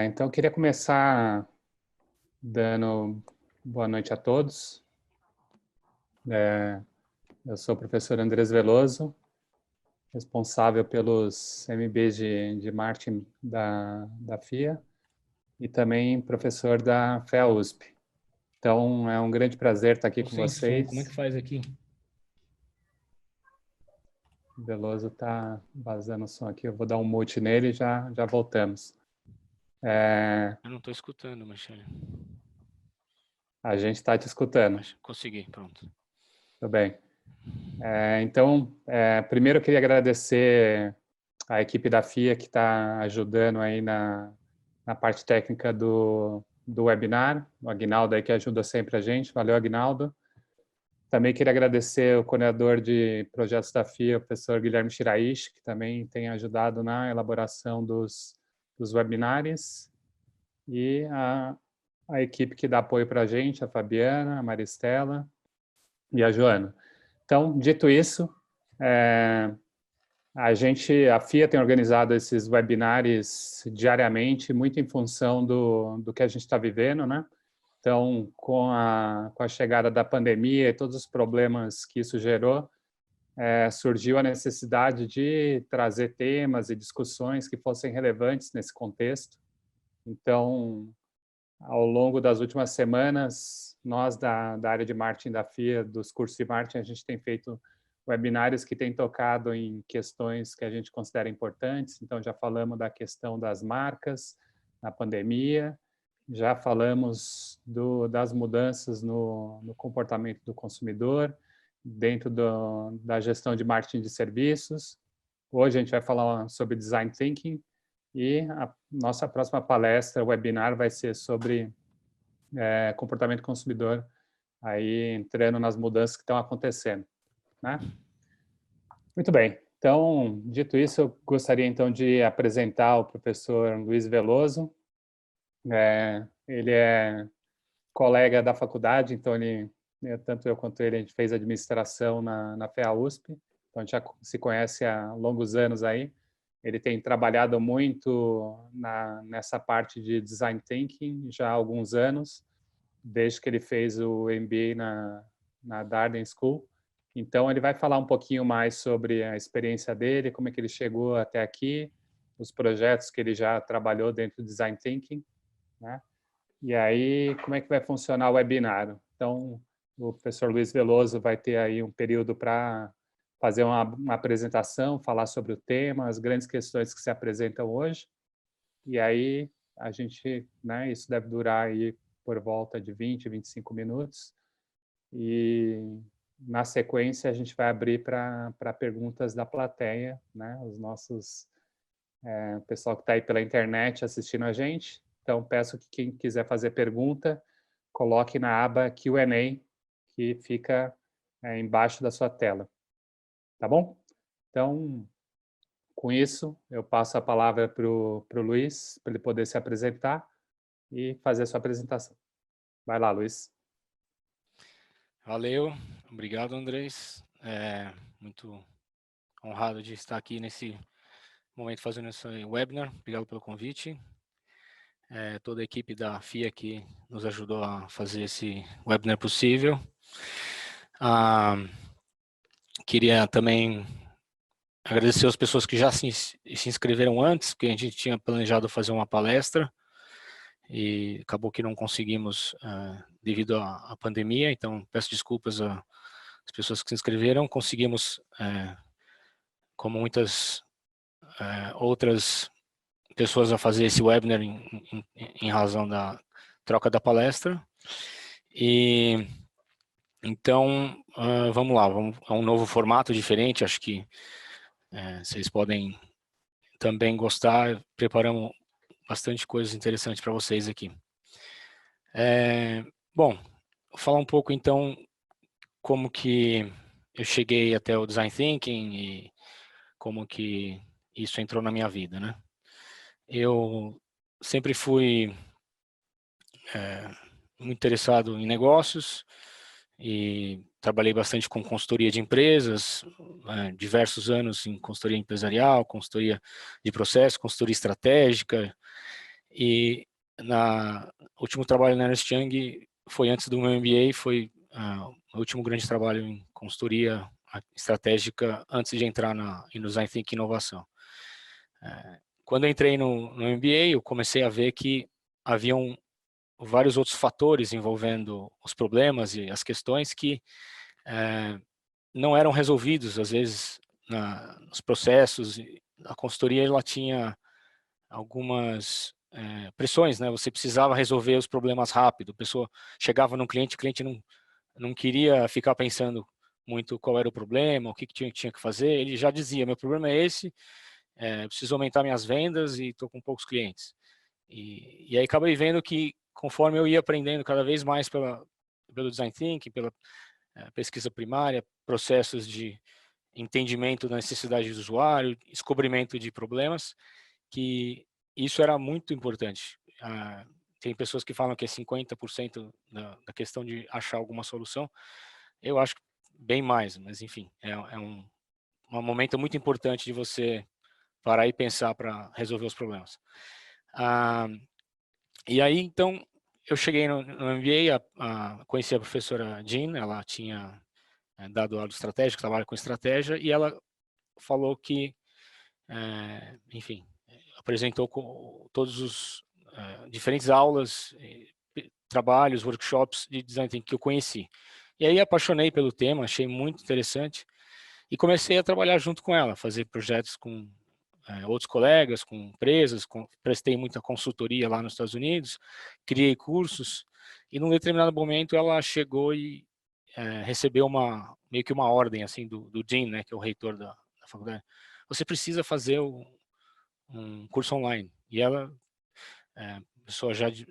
Então, eu queria começar dando boa noite a todos. Eu sou o professor Andrés Veloso, responsável pelos MBs de marketing da FIA e também professor da FEA-USP. Então, é um grande prazer estar aqui com vocês. Como é que faz aqui? O Veloso está vazando o som aqui, eu vou dar um mute nele e já voltamos. Eu não estou escutando, Michele. A gente está te escutando. Mas consegui, pronto. Tudo bem. Então, primeiro eu queria agradecer a equipe da FIA que está ajudando aí na parte técnica do webinar, o Aguinaldo aí que ajuda sempre a gente. Valeu, Aguinaldo. Também queria agradecer o coordenador de projetos da FIA, o professor Guilherme Shiraishi, que também tem ajudado na elaboração dos webinários, e a equipe que dá apoio para a gente, a Fabiana, a Maristela e a Joana. Então, dito isso, a FIA tem organizado esses webinários diariamente, muito em função do que a gente está vivendo, né? Então, com a chegada da pandemia e todos os problemas que isso gerou, surgiu a necessidade de trazer temas e discussões que fossem relevantes nesse contexto. Então, ao longo das últimas semanas, nós da área de marketing da FIA, dos cursos de marketing, a gente tem feito webinários que têm tocado em questões que a gente considera importantes. Então, já falamos da questão das marcas na pandemia, já falamos das mudanças no comportamento do consumidor, dentro da gestão de marketing de serviços. Hoje a gente vai falar sobre Design Thinking e a nossa próxima palestra, webinar, vai ser sobre comportamento consumidor, aí entrando nas mudanças que estão acontecendo, né? Muito bem. Então, dito isso, eu gostaria então de apresentar o professor Luiz Veloso. Ele é colega da faculdade, então tanto eu quanto ele, a gente fez administração na FEA-USP, então a gente já se conhece há longos anos aí. Ele tem trabalhado muito nessa parte de design thinking já há alguns anos, desde que ele fez o MBA na Darden School. Então, ele vai falar um pouquinho mais sobre a experiência dele, como é que ele chegou até aqui, os projetos que ele já trabalhou dentro do design thinking, né? E aí, como é que vai funcionar o webinar? Então, o professor Luiz Veloso vai ter aí um período para fazer uma apresentação, falar sobre o tema, as grandes questões que se apresentam hoje. E aí, a gente, né, isso deve durar aí por volta de 20, 25 minutos. E, na sequência, a gente vai abrir para perguntas da plateia, né, os nossos, o pessoal que está aí pela internet assistindo a gente. Então, peço que quem quiser fazer pergunta, coloque na aba Q&A, que fica embaixo da sua tela. Tá bom? Então, com isso, eu passo a palavra para o Luiz, para ele poder se apresentar e fazer a sua apresentação. Vai lá, Luiz. Valeu, obrigado, Andrés. Muito honrado de estar aqui nesse momento fazendo esse webinar. Obrigado pelo convite. Toda a equipe da FIA que nos ajudou a fazer esse webinar possível. Queria também agradecer as pessoas que já se inscreveram antes, porque a gente tinha planejado fazer uma palestra e acabou que não conseguimos devido à pandemia, então peço desculpas às pessoas que se inscreveram. Conseguimos, como muitas outras pessoas, a fazer esse webinar em razão da troca da palestra. E então, vamos lá, é um novo formato diferente, acho que vocês podem também gostar. Preparamos bastante coisas interessantes para vocês aqui. Bom, vou falar um pouco então como que eu cheguei até o Design Thinking e como que isso entrou na minha vida, né? Eu sempre fui muito interessado em negócios e trabalhei bastante com consultoria de empresas, diversos anos em consultoria empresarial, consultoria de processo, consultoria estratégica. E o último trabalho na Ernst Young foi antes do meu MBA, foi o último grande trabalho em consultoria estratégica antes de entrar em Design Thinking e Inovação. Quando eu entrei no MBA, eu comecei a ver que haviam vários outros fatores envolvendo os problemas e as questões que não eram resolvidos, às vezes, nos processos. A consultoria ela tinha algumas pressões, né? Você precisava resolver os problemas rápido. A pessoa chegava num cliente, o cliente não queria ficar pensando muito qual era o problema, o que tinha que fazer. Ele já dizia, meu problema é esse, preciso aumentar minhas vendas e estou com poucos clientes. E aí acabei vendo que, conforme eu ia aprendendo cada vez mais pelo Design Thinking, pela pesquisa primária, processos de entendimento da necessidade do usuário, descobrimento de problemas, que isso era muito importante. Tem pessoas que falam que é 50% da questão de achar alguma solução. Eu acho que bem mais, mas enfim, é um momento muito importante de você parar e pensar para resolver os problemas. E aí, então, eu cheguei no MBA, conheci a professora Jean, ela tinha dado aula de estratégia, trabalha com estratégia, e ela falou que, enfim, apresentou todos os diferentes aulas, trabalhos, workshops de design thinking que eu conheci. E aí apaixonei pelo tema, achei muito interessante e comecei a trabalhar junto com ela, fazer projetos com outros colegas, com empresas, prestei muita consultoria lá nos Estados Unidos, criei cursos e num determinado momento ela chegou e recebeu meio que uma ordem assim do Dean, né, que é o reitor da faculdade. Você precisa fazer um curso online. E ela, pessoa já de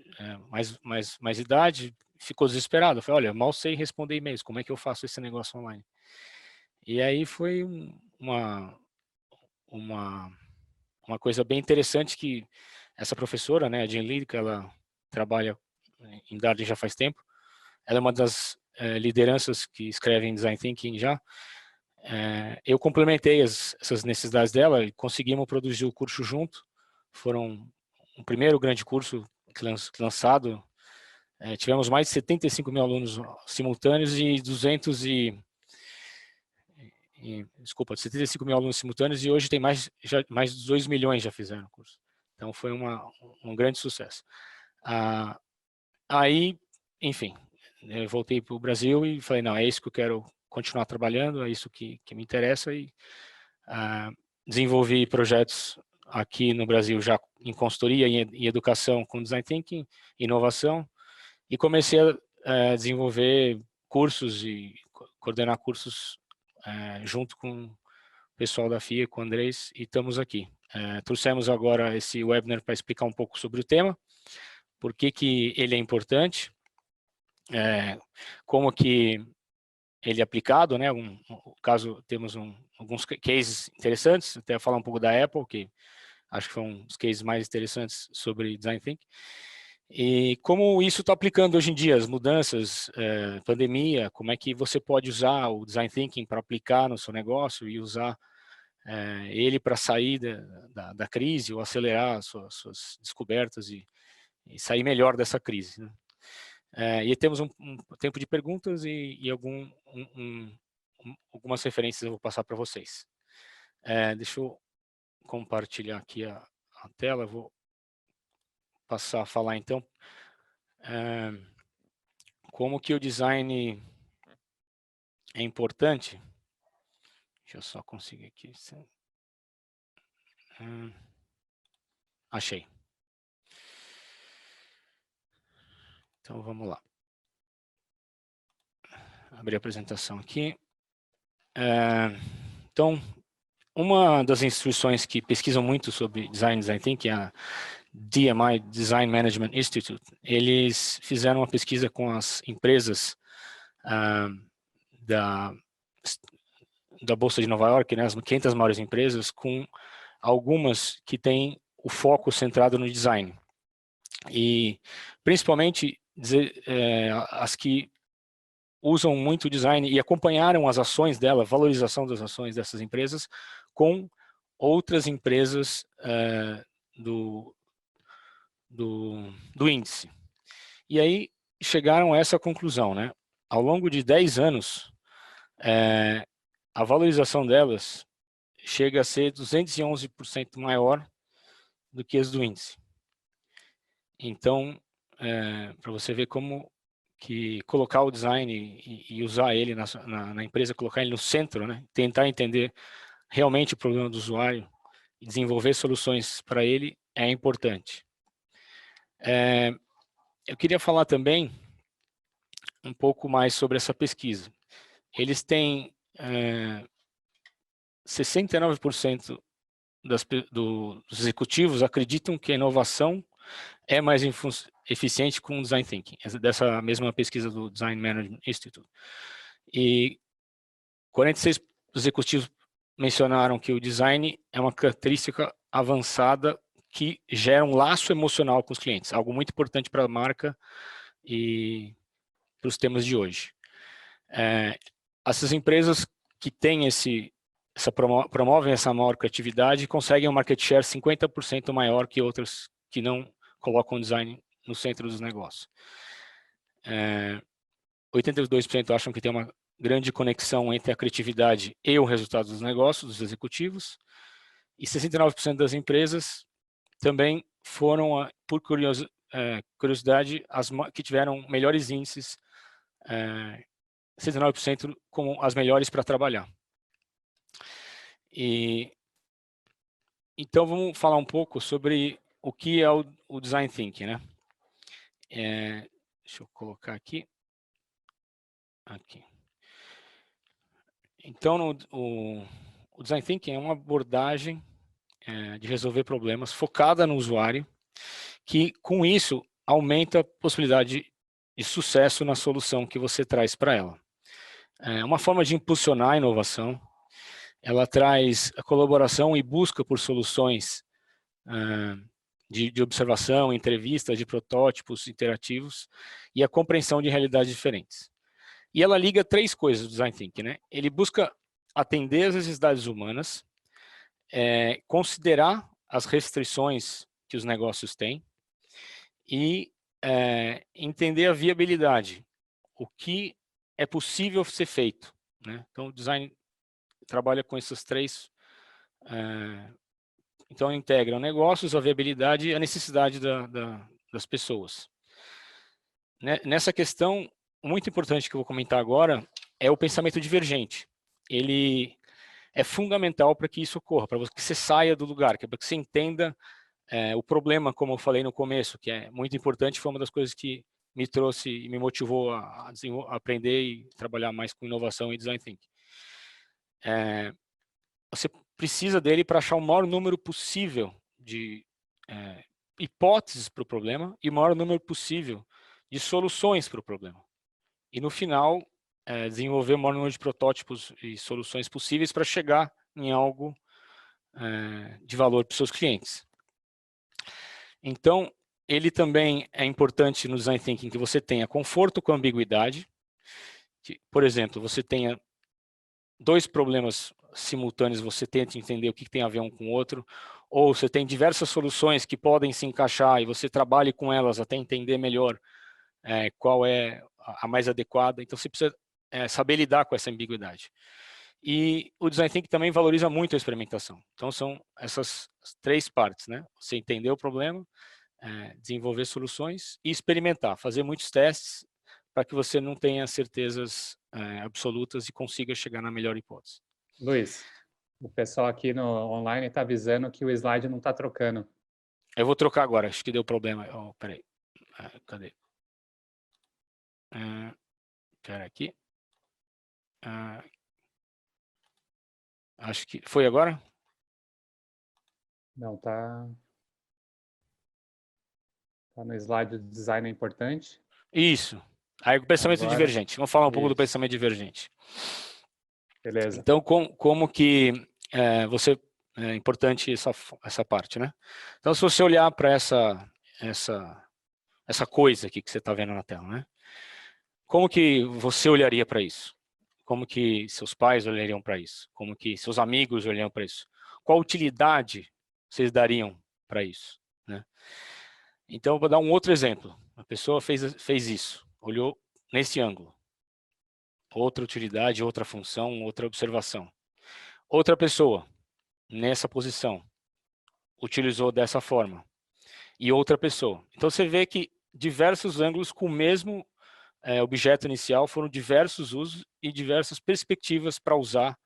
mais idade, ficou desesperada. Eu falei, olha, mal sei responder e-mails, como é que eu faço esse negócio online? E aí foi uma coisa bem interessante que essa professora, né, a Jean Lee, que ela trabalha em Darden já faz tempo, ela é uma das lideranças que escrevem Design Thinking já. Eu complementei essas necessidades dela e conseguimos produzir o curso junto. Foram um primeiro grande curso lançado. Tivemos mais de 75 mil alunos simultâneos e 75 mil alunos simultâneos e hoje tem mais de 2 milhões já fizeram o curso. Então foi um grande sucesso. Aí, enfim, eu voltei para o Brasil e falei, não, é isso que eu quero continuar trabalhando, é isso que me interessa e desenvolvi projetos aqui no Brasil já em consultoria, em educação com Design Thinking, inovação e comecei a desenvolver cursos e coordenar cursos junto com o pessoal da FIA, com o Andrés, e estamos aqui. Trouxemos agora esse webinar para explicar um pouco sobre o tema, por que ele é importante, como que ele é aplicado, né? Caso temos alguns cases interessantes, até falar um pouco da Apple, que acho que foi um dos cases mais interessantes sobre Design Thinking, e como isso está aplicando hoje em dia, as mudanças, pandemia, como é que você pode usar o Design Thinking para aplicar no seu negócio e usar ele para sair da crise ou acelerar suas descobertas e sair melhor dessa crise, né? E temos um tempo de perguntas e algumas referências eu vou passar para vocês. Deixa eu compartilhar aqui a tela, vou passar a falar então como que o design é importante. Deixa eu só conseguir aqui. Achei. Então vamos lá. Abrir a apresentação aqui. Então, uma das instituições que pesquisam muito sobre design thinking é a DMI, Design Management Institute. Eles fizeram uma pesquisa com as empresas da Bolsa de Nova York, né, as 500 maiores empresas, com algumas que têm o foco centrado no design. E, principalmente, as que usam muito design e acompanharam as ações dela, valorização das ações dessas empresas, com outras empresas do índice. E aí chegaram a essa conclusão, né? Ao longo de 10 anos, a valorização delas chega a ser 211% maior do que as do índice. Então, para você ver como que colocar o design e usar ele na empresa, colocar ele no centro, né? Tentar entender realmente o problema do usuário e desenvolver soluções para ele é importante. Eu queria falar também um pouco mais sobre essa pesquisa. Eles têm 69% dos executivos acreditam que a inovação é mais eficiente com o Design Thinking, dessa mesma pesquisa do Design Management Institute. E 46 executivos mencionaram que o design é uma característica avançada que gera um laço emocional com os clientes, algo muito importante para a marca e para os temas de hoje. Essas empresas que têm promovem essa maior criatividade conseguem um market share 50% maior que outras que não colocam o design no centro dos negócios. 82% acham que tem uma grande conexão entre a criatividade e o resultado dos negócios, dos executivos, e 69% das empresas também foram, por curiosidade, as que tiveram melhores índices, 69% como as melhores para trabalhar. Então, vamos falar um pouco sobre o que é o Design Thinking, né? Deixa eu colocar aqui. Então, o Design Thinking é uma abordagem de resolver problemas focada no usuário, que com isso aumenta a possibilidade de sucesso na solução que você traz para ela. É uma forma de impulsionar a inovação. Ela traz a colaboração e busca por soluções de observação, entrevistas, de protótipos interativos e a compreensão de realidades diferentes. E ela liga 3 coisas do Design Thinking, né? Ele busca atender às necessidades humanas, considerar as restrições que os negócios têm e entender a viabilidade, o que é possível ser feito, né? Então, o design trabalha com essas 3. Então, integra negócios, a viabilidade e a necessidade das pessoas. Nessa questão, muito importante que eu vou comentar agora é o pensamento divergente. Ele é fundamental para que isso ocorra, para que você saia do lugar, para que você entenda o problema, como eu falei no começo, que é muito importante, foi uma das coisas que me trouxe e me motivou a aprender e trabalhar mais com inovação e design thinking. Você precisa dele para achar o maior número possível de hipóteses para o problema e o maior número possível de soluções para o problema. E no final, desenvolver o maior número de protótipos e soluções possíveis para chegar em algo de valor para os seus clientes. Então, ele também é importante no Design Thinking que você tenha conforto com ambiguidade. Que, por exemplo, você tenha 2 problemas simultâneos, você tenta entender o que tem a ver um com o outro, ou você tem diversas soluções que podem se encaixar e você trabalhe com elas até entender melhor qual é a mais adequada. Então, você precisa saber lidar com essa ambiguidade. E o Design Thinking também valoriza muito a experimentação. Então, são essas 3 partes, né? Você entender o problema, desenvolver soluções e experimentar, fazer muitos testes para que você não tenha certezas absolutas e consiga chegar na melhor hipótese. Luiz, o pessoal aqui no online está avisando que o slide não está trocando. Eu vou trocar agora, acho que deu problema. Oh, peraí. Cadê? Espera aqui. Acho que foi agora? Não, tá no slide do design é importante. Isso. Aí o pensamento Agora, divergente. Vamos falar um pouco do isso. pensamento divergente. Beleza. Então, como que é importante essa parte, né? Então, se você olhar para essa coisa aqui que você está vendo na tela, né? Como que você olharia para isso? Como que seus pais olhariam para isso? Como que seus amigos olhariam para isso? Qual utilidade vocês dariam para isso, né? Então, vou dar um outro exemplo. A pessoa fez isso, olhou nesse ângulo. Outra utilidade, outra função, outra observação. Outra pessoa, nessa posição, utilizou dessa forma. E outra pessoa. Então, você vê que diversos ângulos com o mesmo objeto inicial foram diversos usos e diversas perspectivas para usar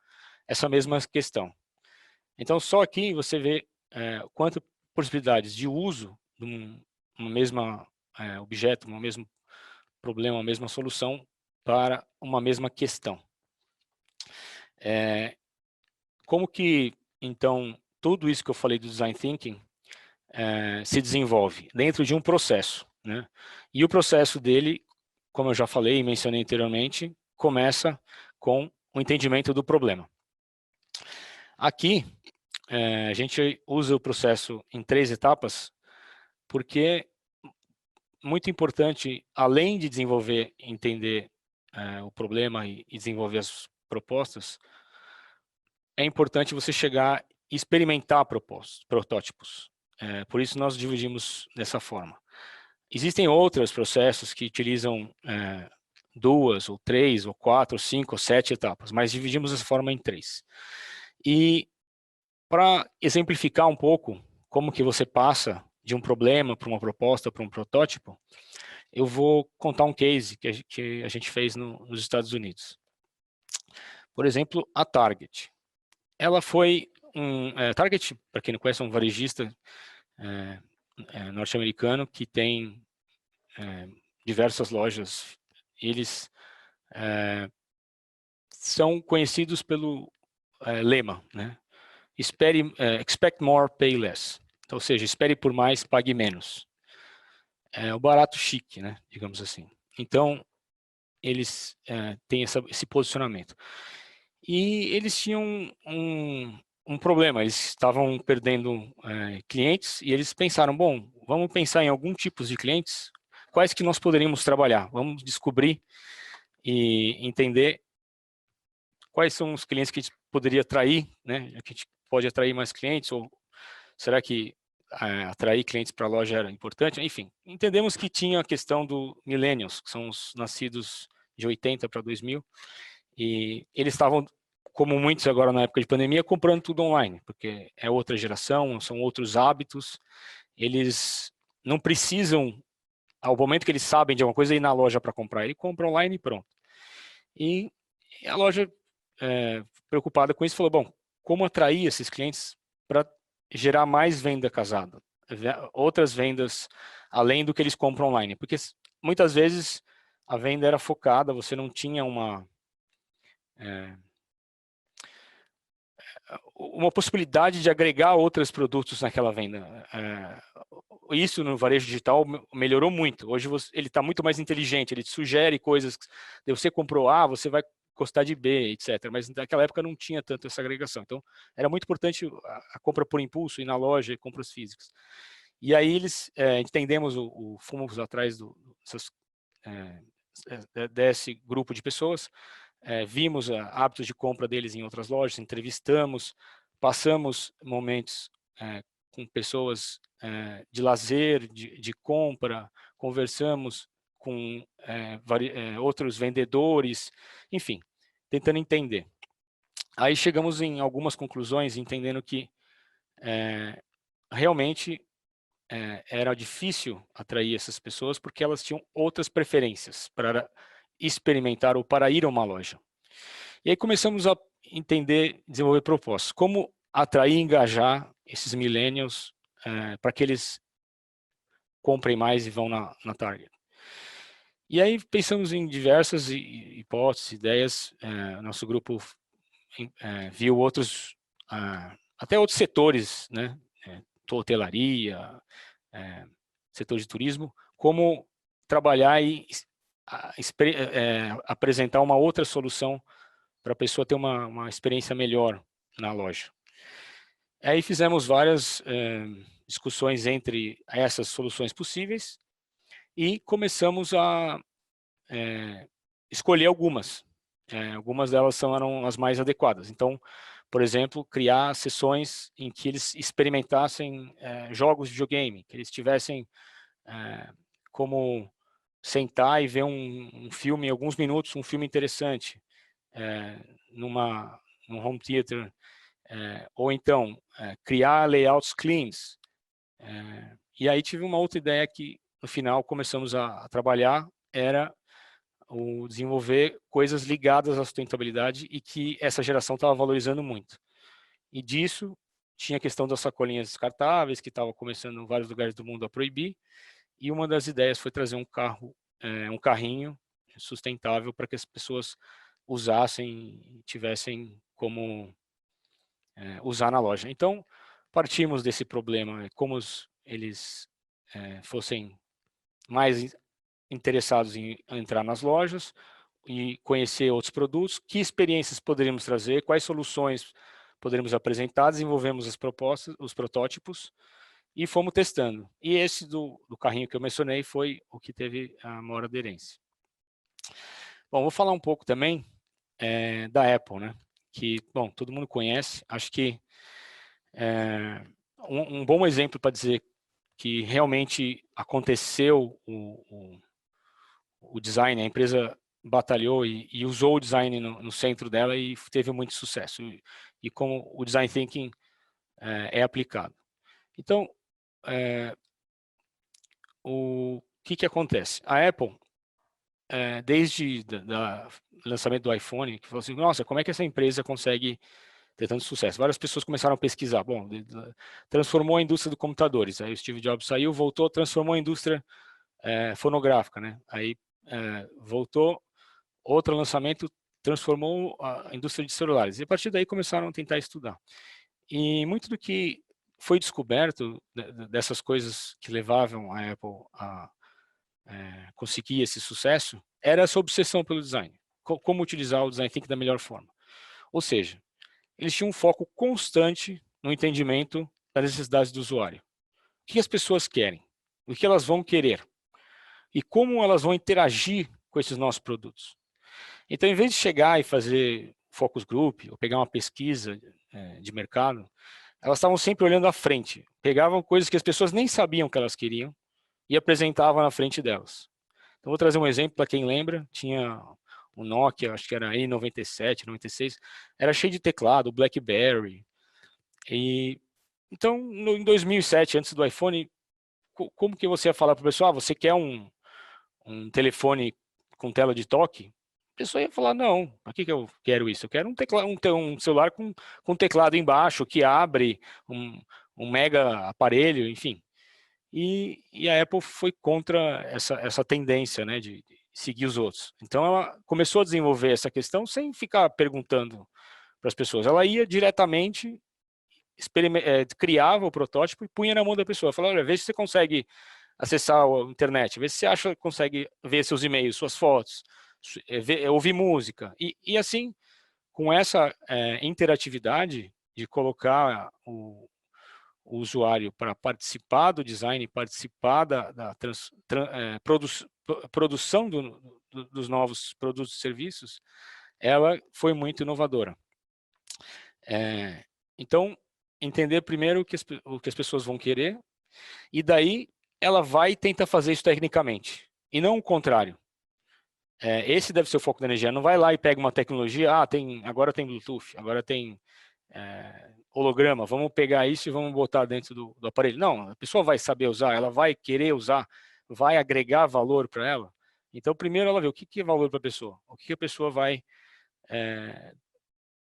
essa mesma questão. Então, só aqui você vê quantas possibilidades de uso de um mesmo objeto, um mesmo problema, uma mesma solução para uma mesma questão. Como que, então, tudo isso que eu falei do Design Thinking se desenvolve? Dentro de um processo, né? E o processo dele, como eu já falei e mencionei anteriormente, começa com o entendimento do problema. Aqui, a gente usa o processo em 3 etapas, porque muito importante, além de desenvolver, entender o problema e desenvolver as propostas, é importante você chegar e experimentar protótipos. Por isso nós dividimos dessa forma. Existem outros processos que utilizam 2, ou 3, ou 4, ou 5, ou 7 etapas, mas dividimos essa forma em 3. E para exemplificar um pouco como que você passa de um problema para uma proposta, para um protótipo, eu vou contar um case que a gente fez nos Estados Unidos. Por exemplo, a Target. Ela foi Target, para quem não conhece, é um varejista norte-americano que tem diversas lojas. Eles são conhecidos pelo lema, né? Expect more, pay less. Então, ou seja, espere por mais, pague menos. É o barato chique, né? Digamos assim. Então, eles têm esse posicionamento. E eles tinham um problema, eles estavam perdendo clientes e eles pensaram, bom, vamos pensar em algum tipo de clientes, quais que nós poderíamos trabalhar, vamos descobrir e entender quais são os clientes que a gente poderia atrair, né, que a gente pode atrair mais clientes, ou será que atrair clientes para a loja era importante? Enfim, entendemos que tinha a questão do millennials, que são os nascidos de 80 para 2000, e eles estavam, como muitos agora na época de pandemia, comprando tudo online, porque é outra geração, são outros hábitos, eles não precisam, ao momento que eles sabem de alguma coisa, ir na loja para comprar, ele compra online e pronto. E a loja, preocupada com isso, falou, bom, como atrair esses clientes para gerar mais venda casada, outras vendas além do que eles compram online, porque muitas vezes a venda era focada, você não tinha uma possibilidade de agregar outros produtos naquela venda. Isso no varejo digital melhorou muito. Hoje ele está muito mais inteligente, ele te sugere coisas. Você comprou A, você vai gostar de B, etc. Mas naquela época não tinha tanto essa agregação. Então, era muito importante a compra por impulso, ir na loja, compras físicas. E aí eles entendemos o fomos atrás desse grupo de pessoas, vimos hábitos de compra deles em outras lojas, entrevistamos, passamos momentos com pessoas de lazer, de compra, conversamos com outros vendedores, enfim, tentando entender. Aí chegamos em algumas conclusões, entendendo que realmente era difícil atrair essas pessoas porque elas tinham outras preferências para experimentar ou para ir a uma loja. E aí começamos a entender, desenvolver propostas. Como atrair e engajar esses millennials para que eles comprem mais e vão na Target. E aí pensamos em diversas hipóteses, ideias. Nosso grupo viu outros, até outros setores, né? Hotelaria, setor de turismo, como trabalhar e apresentar uma outra solução para a pessoa ter uma experiência melhor na loja. Aí fizemos várias discussões entre essas soluções possíveis e começamos a escolher algumas. Algumas delas eram as mais adequadas. Então, por exemplo, criar sessões em que eles experimentassem jogos de videogame, que eles tivessem como sentar e ver um filme, em alguns minutos, um filme interessante, num home theater, ou então criar layouts cleans. E aí tive uma outra ideia que no final começamos a trabalhar, era o desenvolver coisas ligadas à sustentabilidade e que essa geração estava valorizando muito. E disso tinha a questão das sacolinhas descartáveis, que estava começando em vários lugares do mundo a proibir, e uma das ideias foi trazer um carrinho sustentável para que as pessoas usassem, tivessem como usar na loja. Então, partimos desse problema, como eles fossem mais interessados em entrar nas lojas e conhecer outros produtos, que experiências poderíamos trazer, quais soluções poderíamos apresentar, desenvolvemos as propostas, os protótipos, e fomos testando. E esse do carrinho que eu mencionei foi o que teve a maior aderência. Bom, vou falar um pouco também da Apple, né? Que, bom, todo mundo conhece. Acho que um bom exemplo para dizer que realmente aconteceu o design, a empresa batalhou e usou o design no centro dela e teve muito sucesso. E como o design thinking é aplicado. Então, o que acontece? A Apple, desde o lançamento do iPhone, que falou assim, nossa, como é que essa empresa consegue ter tanto sucesso? Várias pessoas começaram a pesquisar. Bom, transformou a indústria de computadores. Aí o Steve Jobs saiu, voltou, transformou a indústria fonográfica, né? Aí voltou, outro lançamento transformou a indústria de celulares. E a partir daí começaram a tentar estudar. E muito do que foi descoberto dessas coisas que levavam a Apple a conseguir esse sucesso era essa obsessão pelo design. Como utilizar o design thinking da melhor forma. Ou seja, eles tinham um foco constante no entendimento das necessidades do usuário. O que as pessoas querem? O que elas vão querer? E como elas vão interagir com esses nossos produtos? Então, em vez de chegar e fazer focus group, ou pegar uma pesquisa de mercado, elas estavam sempre olhando à frente. Pegavam coisas que as pessoas nem sabiam que elas queriam e apresentavam na frente delas. Então, vou trazer um exemplo para quem lembra. Tinha o Nokia, acho que era N97, 96, era cheio de teclado, o BlackBerry. Então, em 2007, antes do iPhone, como que você ia falar para o pessoal, você quer um telefone com tela de toque? A pessoa ia falar, não, para que eu quero isso? Eu quero um celular com teclado embaixo, que abre, um mega aparelho, enfim. E a Apple foi contra essa tendência, né, de seguir os outros. Então, ela começou a desenvolver essa questão sem ficar perguntando para as pessoas. Ela ia diretamente, criava o protótipo e punha na mão da pessoa. Falava, olha, vê se você consegue acessar a internet, vê se você consegue ver seus e-mails, suas fotos, ouvir música. E assim, com essa interatividade de colocar o usuário para participar do design, participar da produção dos novos produtos e serviços, ela foi muito inovadora. Então, entender primeiro o que as pessoas vão querer, e daí ela vai tentar fazer isso tecnicamente, e não o contrário. Esse deve ser o foco da energia. Não vai lá e pega uma tecnologia, agora tem Bluetooth, agora tem holograma, vamos pegar isso e vamos botar dentro do aparelho. Não, a pessoa vai saber usar, ela vai querer usar, vai agregar valor para ela. Então, primeiro ela vê o que é valor para a pessoa, o que a pessoa vai,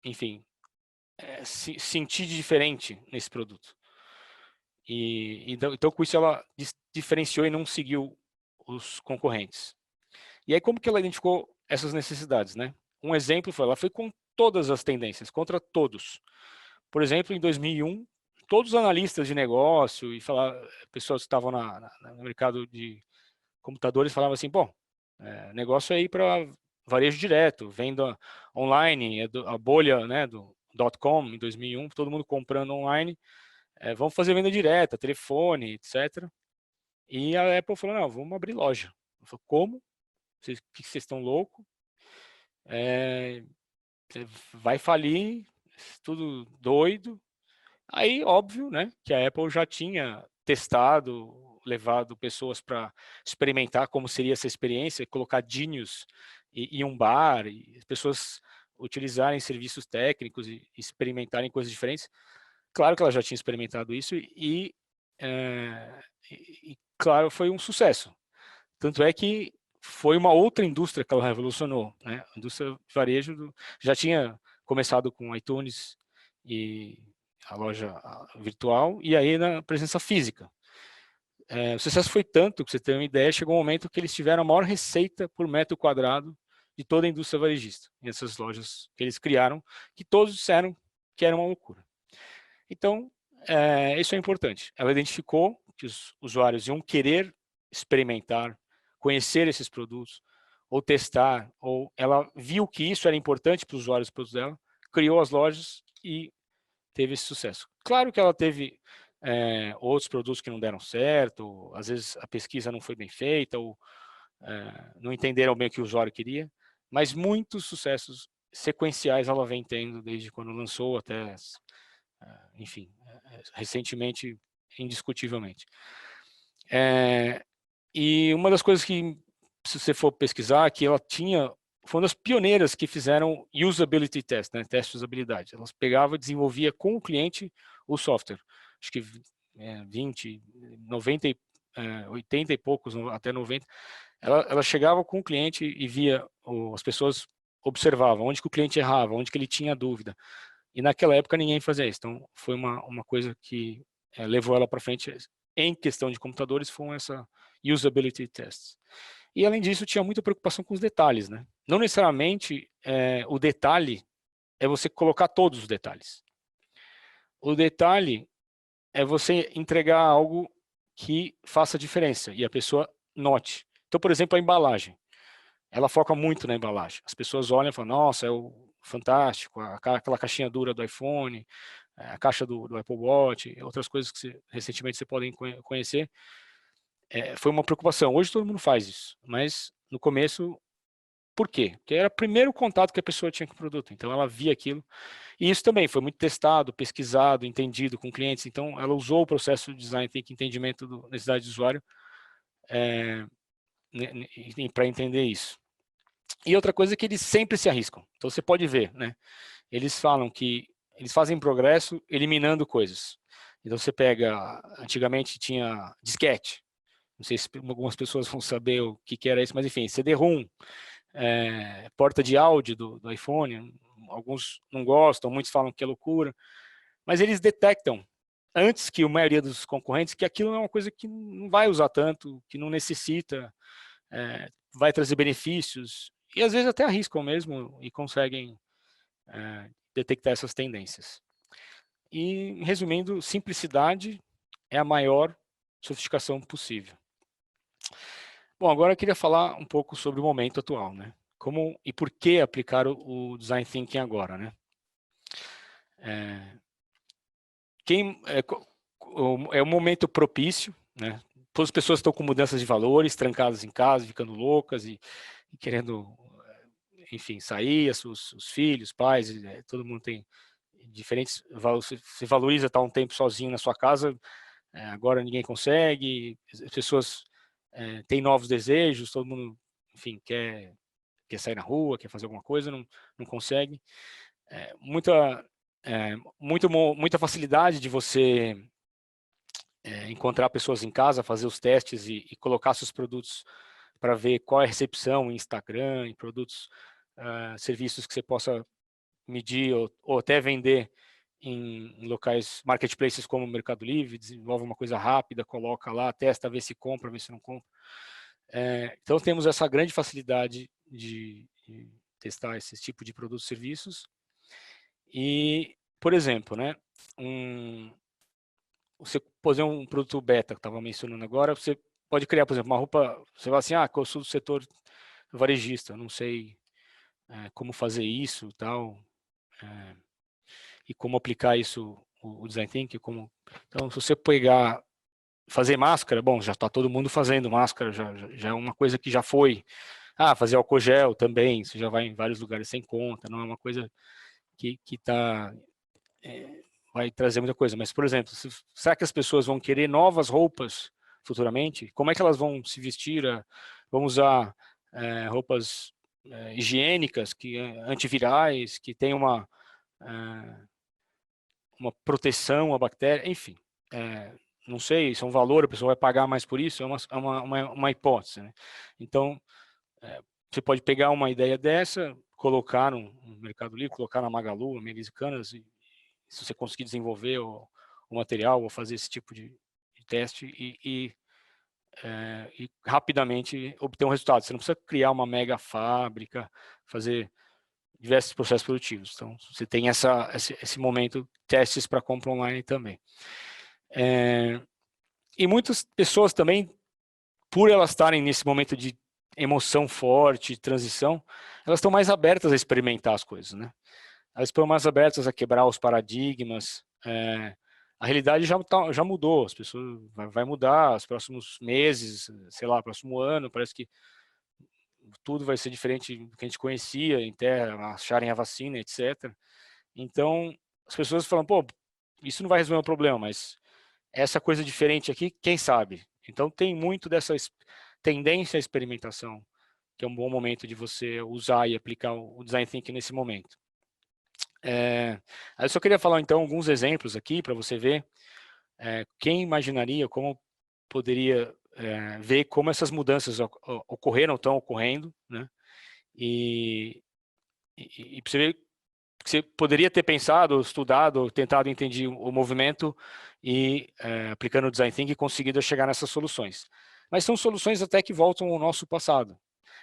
enfim, sentir de diferente nesse produto. Então, com isso, ela diferenciou e não seguiu os concorrentes. E aí, como que ela identificou essas necessidades, né? Um exemplo foi, ela foi com todas as tendências, contra todos. Por exemplo, em 2001, todos os analistas de negócio e pessoas que estavam no mercado de computadores falavam assim, bom, negócio aí para varejo direto, venda online, a bolha, né, do .com em 2001, todo mundo comprando online, vamos fazer venda direta, telefone, etc. E a Apple falou, não, vamos abrir loja. Eu falei, como? Vocês estão loucos? Vai falir, tudo doido. Aí, óbvio, né, que a Apple já tinha testado levado pessoas para experimentar como seria essa experiência, colocar Genius em um bar, e as pessoas utilizarem serviços técnicos e experimentarem coisas diferentes. Claro que ela já tinha experimentado isso claro, foi um sucesso. Tanto é que foi uma outra indústria que ela revolucionou, né? A indústria de varejo já tinha começado com iTunes e a loja virtual, e aí na presença física. O sucesso foi tanto, que você tem uma ideia, chegou um momento que eles tiveram a maior receita por metro quadrado de toda a indústria varejista, nessas lojas que eles criaram, que todos disseram que era uma loucura. Então, isso é importante. Ela identificou que os usuários iam querer experimentar, conhecer esses produtos, ou testar, ou ela viu que isso era importante para os usuários dos produtos dela, criou as lojas e teve esse sucesso. Claro que ela teve outros produtos que não deram certo, ou, às vezes a pesquisa não foi bem feita, ou não entenderam bem o que o usuário queria, mas muitos sucessos sequenciais ela vem tendo desde quando lançou até, enfim, recentemente, indiscutivelmente. E uma das coisas que, se você for pesquisar, que ela foi uma das pioneiras que fizeram usability test, né, teste de usabilidade. Elas pegavam e desenvolvia com o cliente o software. Acho que 20, 90, 80 e poucos, até 90. Ela chegava com o cliente e via, as pessoas observavam onde que o cliente errava, onde que ele tinha dúvida. E naquela época ninguém fazia isso. Então, foi uma coisa que levou ela para frente em questão de computadores, foram essa usability tests. E, além disso, tinha muita preocupação com os detalhes, né? Não necessariamente o detalhe é você colocar todos os detalhes. O detalhe é você entregar algo que faça diferença e a pessoa note. Então, por exemplo, a embalagem. Ela foca muito na embalagem. As pessoas olham e falam, nossa, fantástico, aquela caixinha dura do iPhone, a caixa do Apple Watch, outras coisas que recentemente você podem conhecer. Foi uma preocupação. Hoje todo mundo faz isso, mas no começo, por quê? Porque era o primeiro contato que a pessoa tinha com o produto, então ela via aquilo. E isso também foi muito testado, pesquisado, entendido com clientes, então ela usou o processo de design thinking, entendimento da necessidade do usuário, para entender isso. E outra coisa é que eles sempre se arriscam. Então você pode ver, né? Eles falam que eles fazem progresso eliminando coisas. Então você pega, antigamente tinha disquete. Não sei se algumas pessoas vão saber o que era isso, mas enfim, CD-ROM, porta de áudio do iPhone. Alguns não gostam, muitos falam que é loucura. Mas eles detectam, antes que a maioria dos concorrentes, que aquilo é uma coisa que não vai usar tanto, que não necessita, vai trazer benefícios, e às vezes até arriscam mesmo e conseguem detectar essas tendências. E, resumindo, simplicidade é a maior sofisticação possível. Bom, agora eu queria falar um pouco sobre o momento atual, né? Como e por que aplicar o Design Thinking agora, né? É um momento propício, né? Todas as pessoas estão com mudanças de valores, trancadas em casa, ficando loucas e querendo, enfim, sair, os filhos, pais, todo mundo tem diferentes, você valoriza estar um tempo sozinho na sua casa, agora ninguém consegue, as pessoas têm novos desejos, todo mundo, enfim, quer sair na rua, quer fazer alguma coisa, não consegue. Muita facilidade de você encontrar pessoas em casa, fazer os testes e colocar seus produtos para ver qual é a recepção em Instagram, em produtos, serviços que você possa medir ou até vender em locais, marketplaces como o Mercado Livre, desenvolve uma coisa rápida, coloca lá, testa, vê se compra, vê se não compra. Então temos essa grande facilidade de testar esse tipo de produtos e serviços. E, por exemplo, né, você fazer um produto beta, que estava mencionando agora, você pode criar, por exemplo, uma roupa, você vai assim, eu sou do setor varejista, não sei como fazer isso e tal, e como aplicar isso, o Design Thinking, então, se você fazer máscara, bom, já está todo mundo fazendo máscara, já é uma coisa que já foi. Fazer álcool gel também, você já vai em vários lugares sem conta, não é uma coisa que vai trazer muita coisa. Mas, por exemplo, será que as pessoas vão querer novas roupas futuramente, como é que elas vão se vestir, vão usar roupas higiênicas, antivirais, que tem uma proteção à bactéria, enfim. Não sei, isso é um valor, a pessoa vai pagar mais por isso, é uma hipótese, né? Então, você pode pegar uma ideia dessa, colocar no Mercado Livre, colocar na Magalu, Americanas, e se você conseguir desenvolver o material ou fazer esse tipo de teste e rapidamente obter um resultado. Você não precisa criar uma mega fábrica, fazer diversos processos produtivos. Então, você tem esse momento, testes para compra online também. E muitas pessoas também, por elas estarem nesse momento de emoção forte, transição, elas estão mais abertas a experimentar as coisas, né? Elas estão mais abertas a quebrar os paradigmas. A realidade já mudou, as pessoas vai mudar os próximos meses, sei lá, próximo ano, parece que tudo vai ser diferente do que a gente conhecia, até acharem a vacina, etc. Então, as pessoas falam, pô, isso não vai resolver o problema, mas essa coisa diferente aqui, quem sabe? Então, tem muito dessa tendência à experimentação, que é um bom momento de você usar e aplicar o Design Thinking nesse momento. Eu só queria falar, então, alguns exemplos aqui, para você ver quem imaginaria, como poderia ver como essas mudanças ocorreram, estão ocorrendo, né? E para você ver que você poderia ter pensado, estudado, tentado entender o movimento e aplicando o Design Thinking conseguido chegar nessas soluções. Mas são soluções até que voltam ao nosso passado.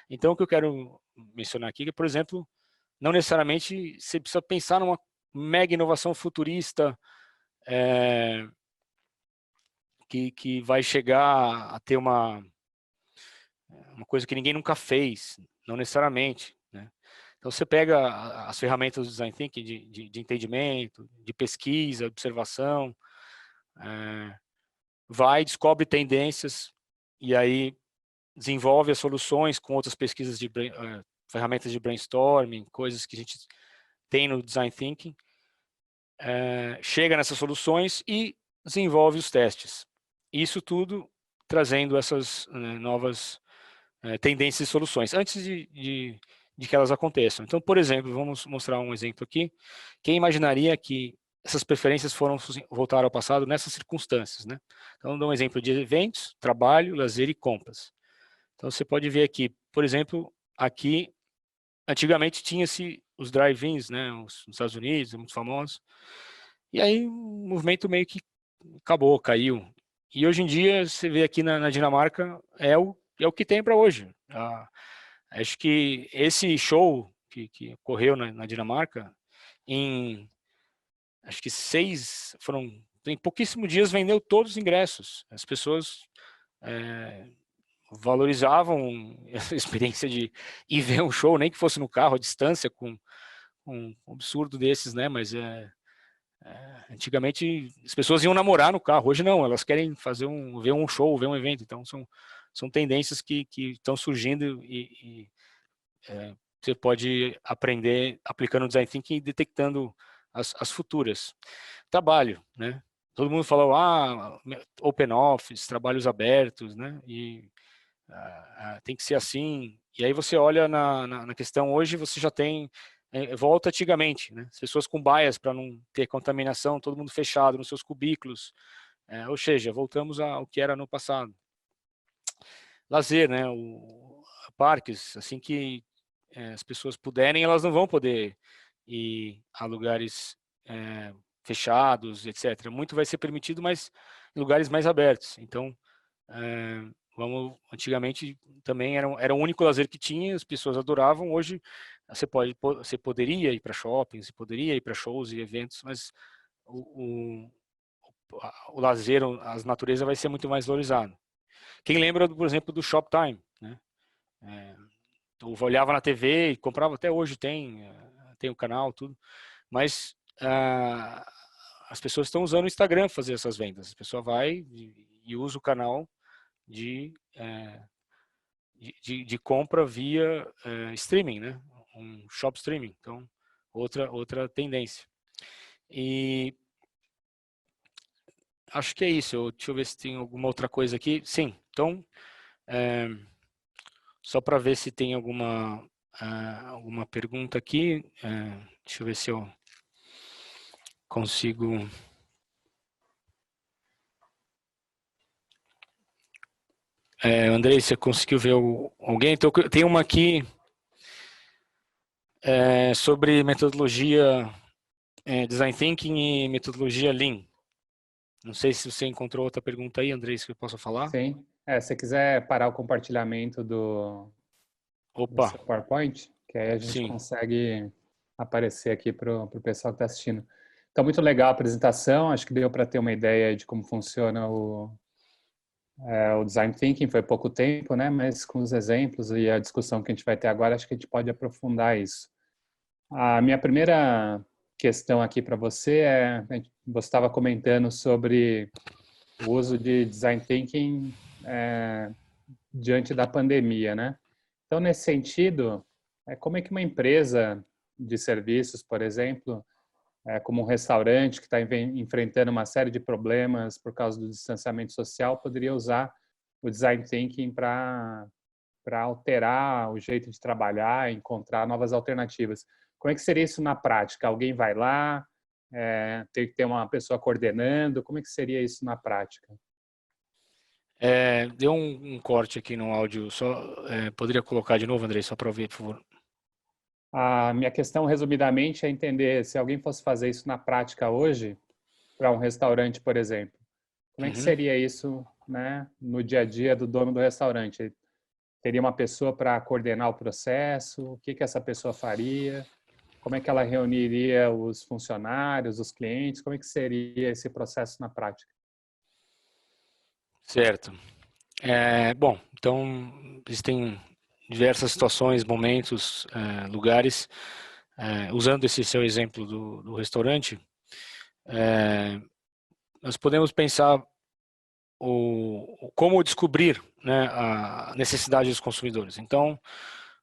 Então, o que eu quero mencionar aqui é, por exemplo, não necessariamente você precisa pensar numa mega inovação futurista que vai chegar a ter uma coisa que ninguém nunca fez, não necessariamente, né? Então, você pega as ferramentas do Design Thinking de entendimento, de pesquisa, observação, descobre tendências e aí desenvolve as soluções com outras pesquisas ferramentas de brainstorming, coisas que a gente tem no Design Thinking, chega nessas soluções e desenvolve os testes. Isso tudo trazendo essas novas tendências e soluções, antes de que elas aconteçam. Então, por exemplo, vamos mostrar um exemplo aqui. Quem imaginaria que essas preferências foram voltar ao passado nessas circunstâncias, né? Então, dou um exemplo de eventos, trabalho, lazer e compras. Então, você pode ver aqui, por exemplo, aqui, antigamente tinha-se os drive-ins, né? Nos Estados Unidos, muito famosos. E aí, o movimento meio que acabou, caiu. E hoje em dia, você vê aqui na Dinamarca, é o que tem para hoje. Acho que esse show que ocorreu na Dinamarca, acho que em pouquíssimos dias vendeu todos os ingressos. As pessoas valorizavam essa experiência de ir ver um show, nem que fosse no carro, à distância, com um absurdo desses, né? Mas antigamente as pessoas iam namorar no carro, hoje não, elas querem ver um show, ver um evento. Então são tendências que estão surgindo e você pode aprender aplicando o Design Thinking e detectando as futuras. Trabalho, né? Todo mundo falou, Open Office, trabalhos abertos, né? E tem que ser assim. E aí você olha na questão hoje, você já tem volta antigamente, né? As pessoas com baias para não ter contaminação, todo mundo fechado nos seus cubículos. Ou seja, voltamos ao que era no passado. Lazer, né? Parques, assim que as pessoas puderem, elas não vão poder ir a lugares fechados, etc. Muito vai ser permitido, mas em lugares mais abertos. Então, antigamente também era o único lazer que tinha, as pessoas adoravam. Hoje você poderia ir para shoppings, você poderia ir para shows e eventos, mas o lazer, a natureza vai ser muito mais valorizado. Quem lembra, por exemplo, do Shoptime, né? Eu olhava na TV e comprava, até hoje tem o canal, tudo, mas as pessoas estão usando o Instagram para fazer essas vendas. A pessoa vai e usa o canal de compra via streaming, né? Um shop streaming. Então, outra tendência. E acho que é isso. Deixa eu ver se tem alguma outra coisa aqui. Sim, então, só para ver se tem alguma pergunta aqui. Deixa eu ver se eu consigo... Andrei, você conseguiu ver alguém? Então, tem uma aqui sobre metodologia Design Thinking e metodologia Lean. Não sei se você encontrou outra pergunta aí, Andrei, que eu possa falar. Sim. Se você quiser parar o compartilhamento do Opa, seu PowerPoint, que aí a gente sim. consegue aparecer aqui para o pessoal que está assistindo. Então, muito legal a apresentação, acho que deu para ter uma ideia de como funciona o Design Thinking, foi pouco tempo, né? Mas com os exemplos e a discussão que a gente vai ter agora, acho que a gente pode aprofundar isso. A minha primeira questão aqui para você você estava comentando sobre o uso de Design Thinking diante da pandemia, né? Então, nesse sentido, como é que uma empresa de serviços, por exemplo, como um restaurante que está enfrentando uma série de problemas por causa do distanciamento social, poderia usar o Design Thinking para alterar o jeito de trabalhar, encontrar novas alternativas. Como é que seria isso na prática? Alguém vai lá, tem que ter uma pessoa coordenando, como é que seria isso na prática? Deu um corte aqui no áudio, só poderia colocar de novo, Andrei, só para ouvir, por favor. A minha questão, resumidamente, é entender se alguém fosse fazer isso na prática hoje, para um restaurante, por exemplo, como é que Uhum. seria isso, né, no dia a dia do dono do restaurante? Ele teria uma pessoa para coordenar o processo? O que essa pessoa faria? Como é que ela reuniria os funcionários, os clientes? Como é que seria esse processo na prática? Certo. Bom, então existem diversas situações, momentos, lugares. Usando esse seu exemplo do restaurante, nós podemos pensar como descobrir, né, a necessidade dos consumidores. Então,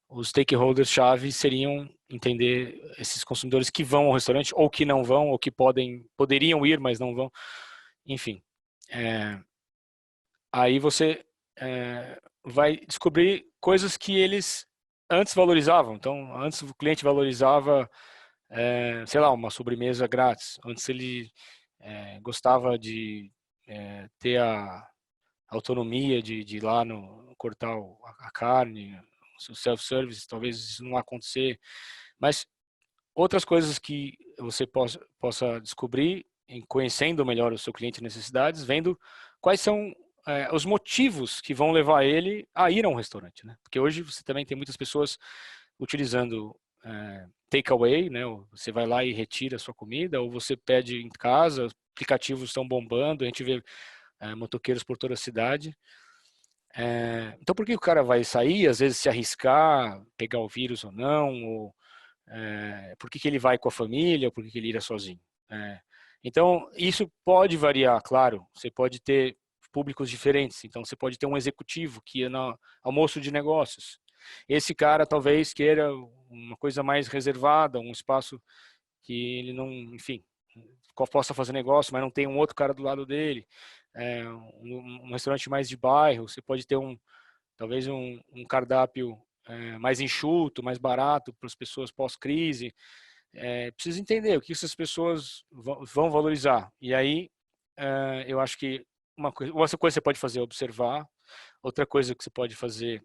os stakeholders-chave seriam entender esses consumidores que vão ao restaurante, ou que não vão, ou que poderiam ir, mas não vão. Enfim, aí você vai descobrir coisas que eles antes valorizavam. Então, antes o cliente valorizava, sei lá, uma sobremesa grátis. Antes ele gostava de ter a autonomia de ir lá cortar a carne, o self-service, talvez isso não acontecer. Mas outras coisas que você possa descobrir em conhecendo melhor o seu cliente e necessidades, vendo quais são os motivos que vão levar ele a ir a um restaurante, né? Porque hoje você também tem muitas pessoas utilizando takeaway, né? Você vai lá e retira a sua comida, ou você pede em casa, aplicativos estão bombando, a gente vê motoqueiros por toda a cidade. Então por que o cara vai sair, às vezes se arriscar, pegar o vírus ou não, ou por que ele vai com a família, ou por que ele irá sozinho? Então isso pode variar, claro, você pode ter públicos diferentes, então você pode ter um executivo que é no almoço de negócios. Esse cara talvez queira uma coisa mais reservada, um espaço que ele não, enfim, possa fazer negócio, mas não tem um outro cara do lado dele. Um restaurante mais de bairro, você pode ter talvez um cardápio mais enxuto, mais barato para as pessoas pós-crise. Precisa entender o que essas pessoas vão valorizar. E aí, eu acho que uma coisa que você pode fazer é observar, outra coisa que você pode fazer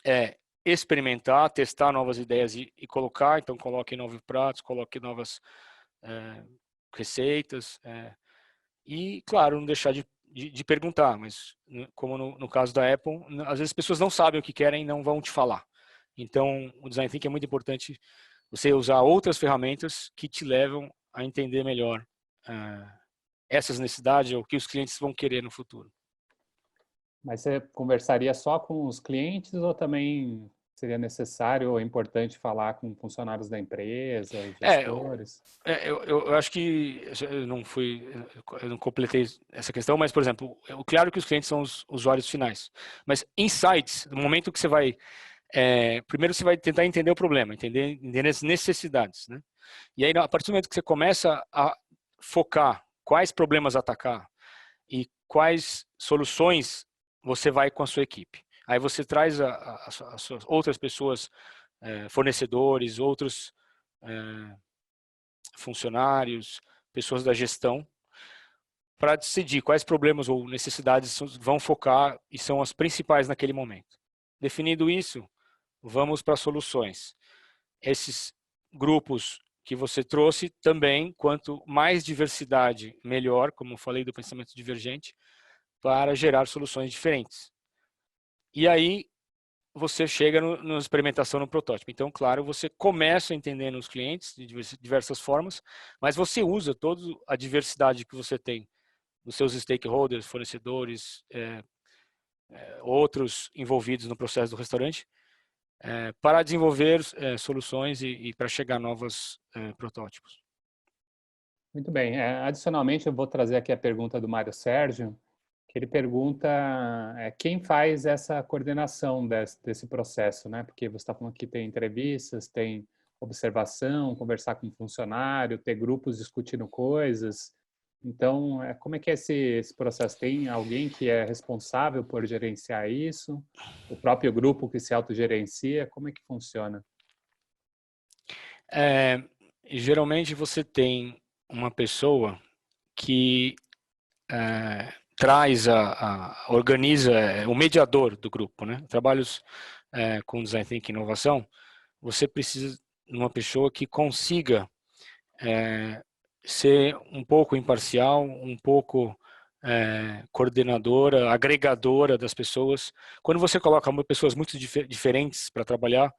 é experimentar, testar novas ideias e colocar. Então, coloque novos pratos, coloque novas receitas. E, claro, não deixar de perguntar, mas como no caso da Apple, às vezes as pessoas não sabem o que querem e não vão te falar. Então, o Design Thinking é muito importante você usar outras ferramentas que te levam a entender melhor essas necessidades ou o que os clientes vão querer no futuro. Mas você conversaria só com os clientes ou também seria necessário ou importante falar com funcionários da empresa, gestores? Eu acho que eu não completei essa questão, mas, por exemplo, claro que os clientes são os usuários finais, mas insights, no momento que você vai, primeiro você vai tentar entender o problema, entender as necessidades, né? E aí, a partir do momento que você começa a focar quais problemas atacar, quais soluções você vai com a sua equipe. Aí você traz as suas outras pessoas, fornecedores, outros funcionários, pessoas da gestão, para decidir quais problemas ou necessidades vão focar e são as principais naquele momento. Definido isso, vamos para soluções. Esses grupos que você trouxe também, quanto mais diversidade, melhor, como eu falei do pensamento divergente, para gerar soluções diferentes. E aí você chega na experimentação no protótipo. Então, claro, você começa entendendo os clientes de diversas formas, mas você usa toda a diversidade que você tem dos seus stakeholders, fornecedores, outros envolvidos no processo do restaurante, para desenvolver soluções e para chegar a novos protótipos. Muito bem. Adicionalmente, eu vou trazer aqui a pergunta do Mário Sérgio, que ele pergunta quem faz essa coordenação desse processo, né? Porque você está falando que tem entrevistas, tem observação, conversar com o funcionário, ter grupos discutindo coisas. Então, como é que é esse processo? Tem alguém que é responsável por gerenciar isso? O próprio grupo que se autogerencia? Como é que funciona? Geralmente você tem uma pessoa que organiza, o mediador do grupo, né? Trabalhos com Design Thinking e inovação, você precisa de uma pessoa que consiga ser um pouco imparcial, um pouco coordenadora, agregadora das pessoas. Quando você coloca pessoas muito diferentes para trabalhar,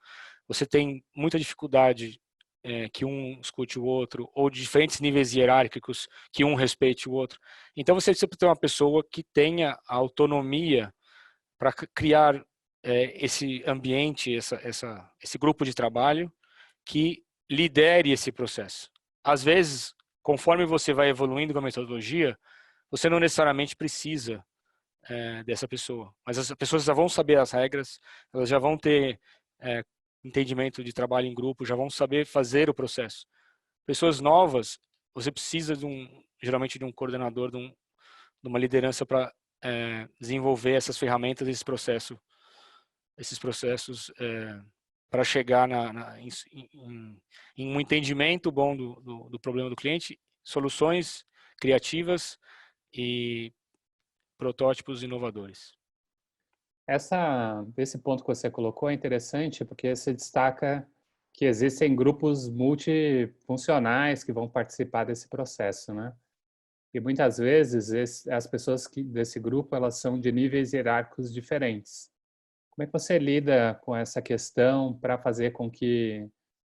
você tem muita dificuldade que um escute o outro, ou de diferentes níveis hierárquicos, que um respeite o outro. Então você precisa ter uma pessoa que tenha a autonomia para criar esse ambiente, esse grupo de trabalho que lidere esse processo. Às vezes, conforme você vai evoluindo com a metodologia, você não necessariamente precisa dessa pessoa, mas as pessoas já vão saber as regras, elas já vão ter entendimento de trabalho em grupo, já vão saber fazer o processo. Pessoas novas, você precisa geralmente de um coordenador, de uma liderança para desenvolver essas ferramentas, esses processos para chegar em um entendimento bom do problema do cliente, soluções criativas e protótipos inovadores. Esse ponto que você colocou é interessante porque você destaca que existem grupos multifuncionais que vão participar desse processo, né? E muitas vezes as pessoas desse grupo elas são de níveis hierárquicos diferentes. Como é que você lida com essa questão para fazer com que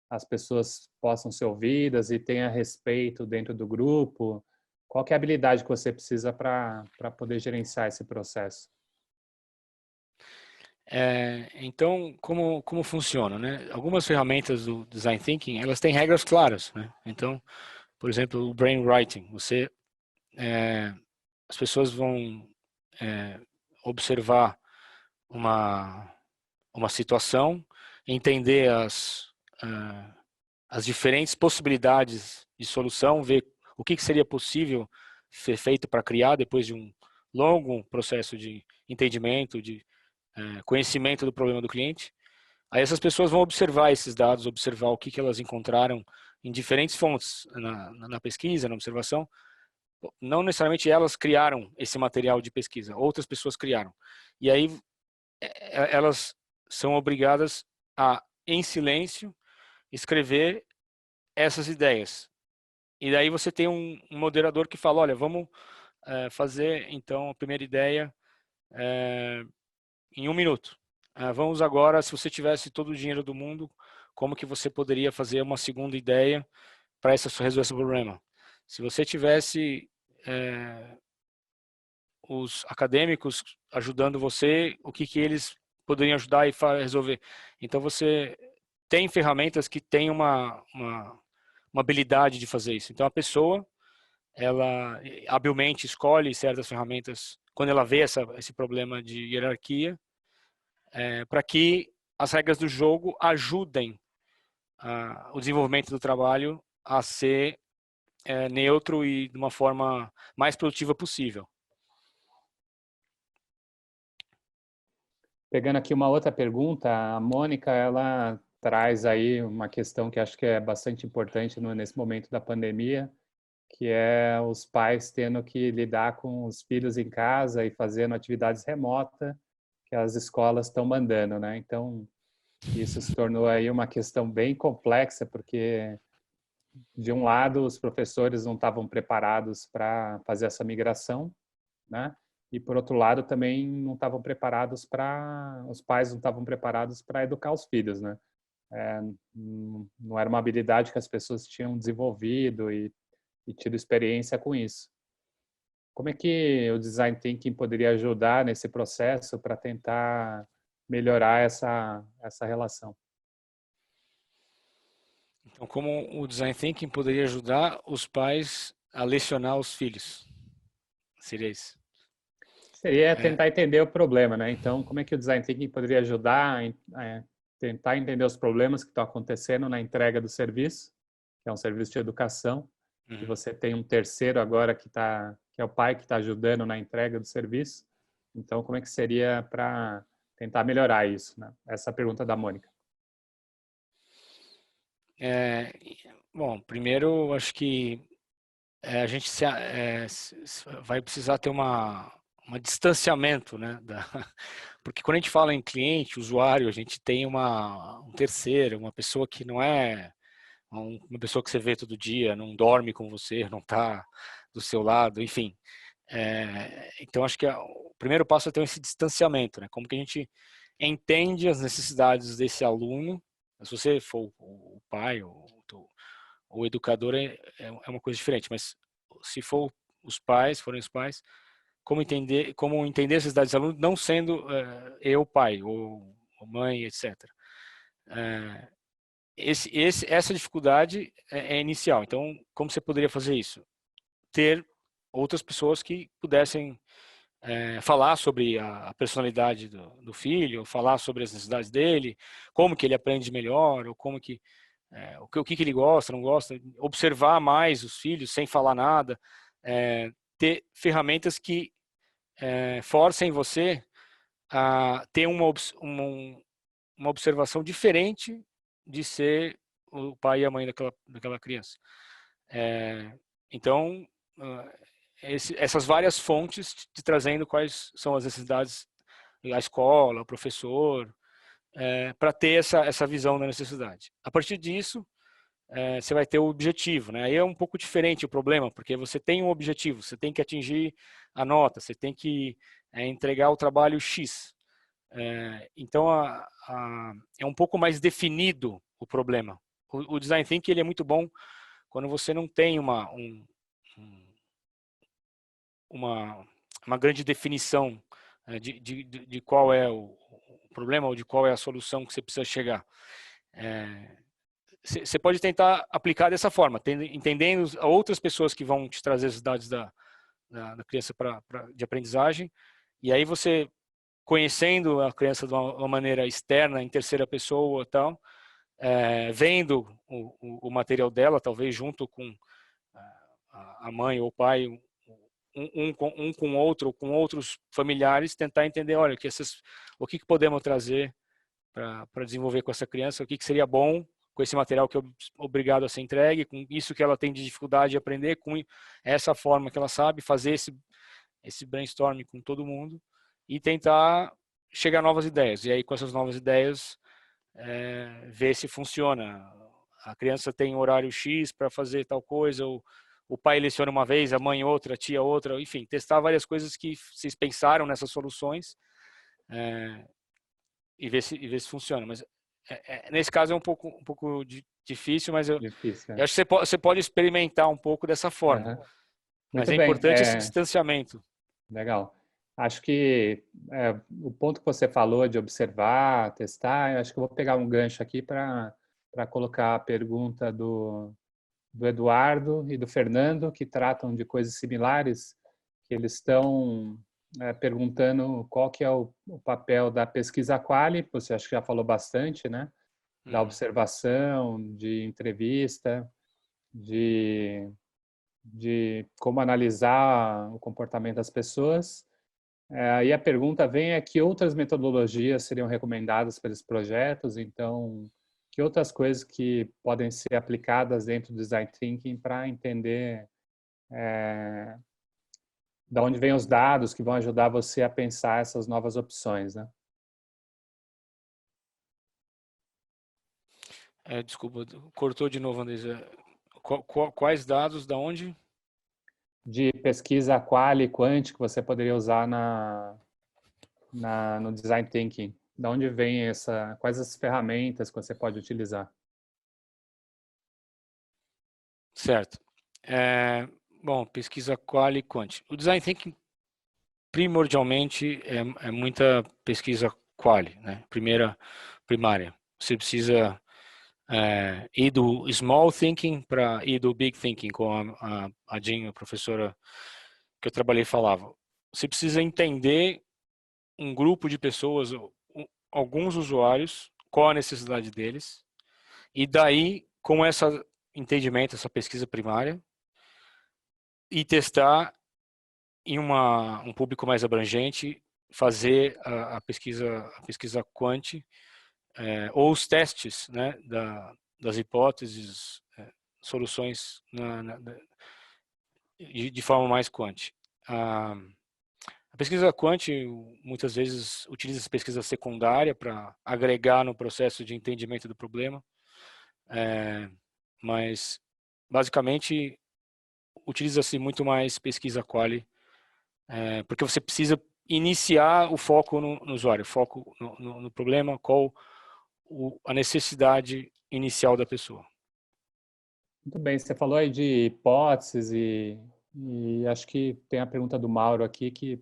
as pessoas possam ser ouvidas e tenha respeito dentro do grupo? Qual que é a habilidade que você precisa para poder gerenciar esse processo? Então, como funciona, né? Algumas ferramentas do Design Thinking, elas têm regras claras, né? Então, por exemplo, o Brainwriting, as pessoas vão observar uma situação, entender as diferentes possibilidades de solução, ver o que seria possível ser feito para criar depois de um longo processo de entendimento, de conhecimento do problema do cliente. Aí essas pessoas vão observar esses dados, observar o que elas encontraram em diferentes fontes na pesquisa, na observação. Não necessariamente elas criaram esse material de pesquisa, outras pessoas criaram. E aí elas são obrigadas a, em silêncio, escrever essas ideias. E daí você tem um moderador que fala, olha, vamos fazer então a primeira ideia em 1 minuto. Vamos agora, se você tivesse todo o dinheiro do mundo, como que você poderia fazer uma segunda ideia para resolver esse problema? Se você tivesse os acadêmicos ajudando você, o que eles poderiam ajudar e resolver? Então você tem ferramentas que têm uma habilidade de fazer isso. Então a pessoa, ela habilmente escolhe certas ferramentas quando ela vê esse problema de hierarquia, para que as regras do jogo ajudem o desenvolvimento do trabalho a ser neutro e de uma forma mais produtiva possível. Pegando aqui uma outra pergunta, a Mônica, ela traz aí uma questão que acho que é bastante importante nesse momento da pandemia, que é os pais tendo que lidar com os filhos em casa e fazendo atividades remotas que as escolas estão mandando, né? Então, isso se tornou aí uma questão bem complexa, porque de um lado os professores não estavam preparados para fazer essa migração, né? E por outro lado também não estavam preparados para, os pais não estavam preparados para educar os filhos, né? É, não era uma habilidade que as pessoas tinham desenvolvido e tido experiência com isso. Como é que o design thinking poderia ajudar nesse processo para tentar melhorar essa relação? Então, como o design thinking poderia ajudar os pais a lecionar os filhos? Seria isso? Seria É, tentar entender o problema, né? Então, como é que o design thinking poderia ajudar a tentar entender os problemas que estão acontecendo na entrega do serviço, que é um serviço de educação, e uhum. você tem um terceiro agora que é o pai que está ajudando na entrega do serviço. Então, como é que seria para tentar melhorar isso, né? Essa é a pergunta da Mônica. É, bom, primeiro, acho que a gente vai precisar ter uma distanciamento, né? Porque quando a gente fala em cliente, usuário, a gente tem um terceiro, uma pessoa que não é uma pessoa que você vê todo dia, não dorme com você, não está do seu lado, enfim. Então, acho que o primeiro passo é ter esse distanciamento, né? Como que a gente entende as necessidades desse aluno. Se você for o pai ou o educador, é uma coisa diferente, mas se for os pais, forem os pais, como entender as necessidades dos alunos, não sendo eu pai ou mãe, etc. É, essa dificuldade é inicial. Então, como você poderia fazer isso? Ter outras pessoas que pudessem falar sobre a personalidade do filho, falar sobre as necessidades dele, como que ele aprende melhor, ou como que o que ele gosta, não gosta, observar mais os filhos sem falar nada, ter ferramentas que forcem você a ter uma observação diferente de ser o pai e a mãe daquela criança. Então, essas várias fontes te trazendo quais são as necessidades da escola, o professor, para ter essa visão da necessidade. A partir disso, você vai ter o objetivo, né? Aí é um pouco diferente o problema, porque você tem um objetivo, você tem que atingir a nota, você tem que entregar o trabalho X. Então, é um pouco mais definido o problema. O Design Thinking ele é muito bom quando você não tem uma, uma grande definição de qual é o problema ou de qual é a solução que você precisa chegar. Você pode tentar aplicar dessa forma, entendendo outras pessoas que vão te trazer os dados da criança de aprendizagem, e aí você, conhecendo a criança de uma maneira externa, em terceira pessoa e tal, vendo o material dela, talvez junto com a mãe ou o pai, um com outro, com outros familiares, tentar entender, olha, o que podemos trazer para desenvolver com essa criança, o que seria bom com esse material que é obrigado a ser entregue, com isso que ela tem de dificuldade de aprender, com essa forma que ela sabe, fazer esse brainstorming com todo mundo e tentar chegar a novas ideias. E aí, com essas novas ideias, ver se funciona. A criança tem um horário X para fazer tal coisa, ou o pai leciona uma vez, a mãe outra, a tia outra, enfim, testar várias coisas que vocês pensaram nessas soluções e ver se funciona. Mas nesse caso é um pouco difícil, mas Difícil, eu acho que você pode experimentar um pouco dessa forma. Uhum. Mas Muito é bem, importante esse distanciamento. legal. Acho que o ponto que você falou de observar, testar, eu acho que eu vou pegar um gancho aqui para colocar a pergunta do Eduardo e do Fernando, que tratam de coisas similares, que eles estão perguntando qual que é o papel da pesquisa quali, você acho que já falou bastante, né? Da Uhum. observação, de entrevista, de como analisar o comportamento das pessoas Aí a pergunta vem é que outras metodologias seriam recomendadas para esses projetos, então, que outras coisas que podem ser aplicadas dentro do Design Thinking para entender de onde vêm os dados que vão ajudar você a pensar essas novas opções, né? Desculpa, cortou de novo, Andresa. Quais dados, da onde? De pesquisa qual e quant que você poderia usar no Design Thinking. De onde vem quais as ferramentas que você pode utilizar? Certo. Bom, pesquisa qual e quant. O Design Thinking, primordialmente, é muita pesquisa qual, né? Primária. Você precisa ir do small thinking para ir do big thinking, como a Jean, a professora que eu trabalhei, falava. Você precisa entender um grupo de pessoas, alguns usuários, qual a necessidade deles, e daí, com esse entendimento, essa pesquisa primária, e testar em um público mais abrangente, fazer a pesquisa quant, ou os testes, né, das hipóteses, soluções de forma mais quant. A pesquisa quant muitas vezes utiliza essa pesquisa secundária para agregar no processo de entendimento do problema, mas basicamente utiliza-se muito mais pesquisa quali, porque você precisa iniciar o foco no usuário, foco no problema, qual a necessidade inicial da pessoa. Muito bem, você falou aí de hipóteses e acho que tem a pergunta do Mauro aqui que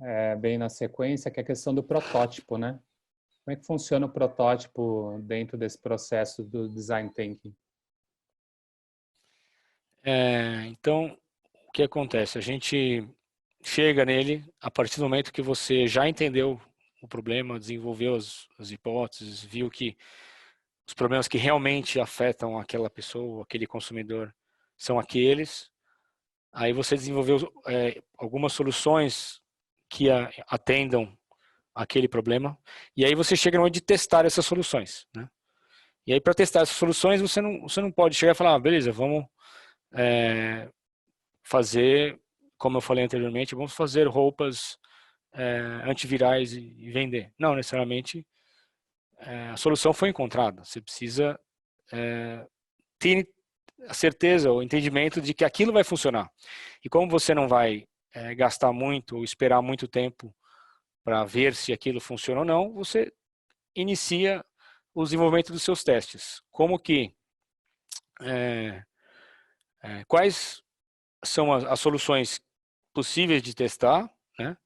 é bem na sequência, que é a questão do protótipo, né? Como é que funciona o protótipo dentro desse processo do Design Thinking? Então, o que acontece? A gente chega nele a partir do momento que você já entendeu o problema, desenvolveu as hipóteses, viu que os problemas que realmente afetam aquela pessoa, aquele consumidor, são aqueles. Aí você desenvolveu algumas soluções que atendam aquele problema. E aí você chega no momento de testar essas soluções, né? E aí, para testar essas soluções, você não pode chegar e falar, beleza, vamos fazer, como eu falei anteriormente, vamos fazer roupas antivirais e vender. Não, necessariamente a solução foi encontrada. Você precisa ter a certeza, o entendimento de que aquilo vai funcionar. E como você não vai gastar muito ou esperar muito tempo para ver se aquilo funciona ou não, você inicia o desenvolvimento dos seus testes. Como que quais são as soluções possíveis de testar, né?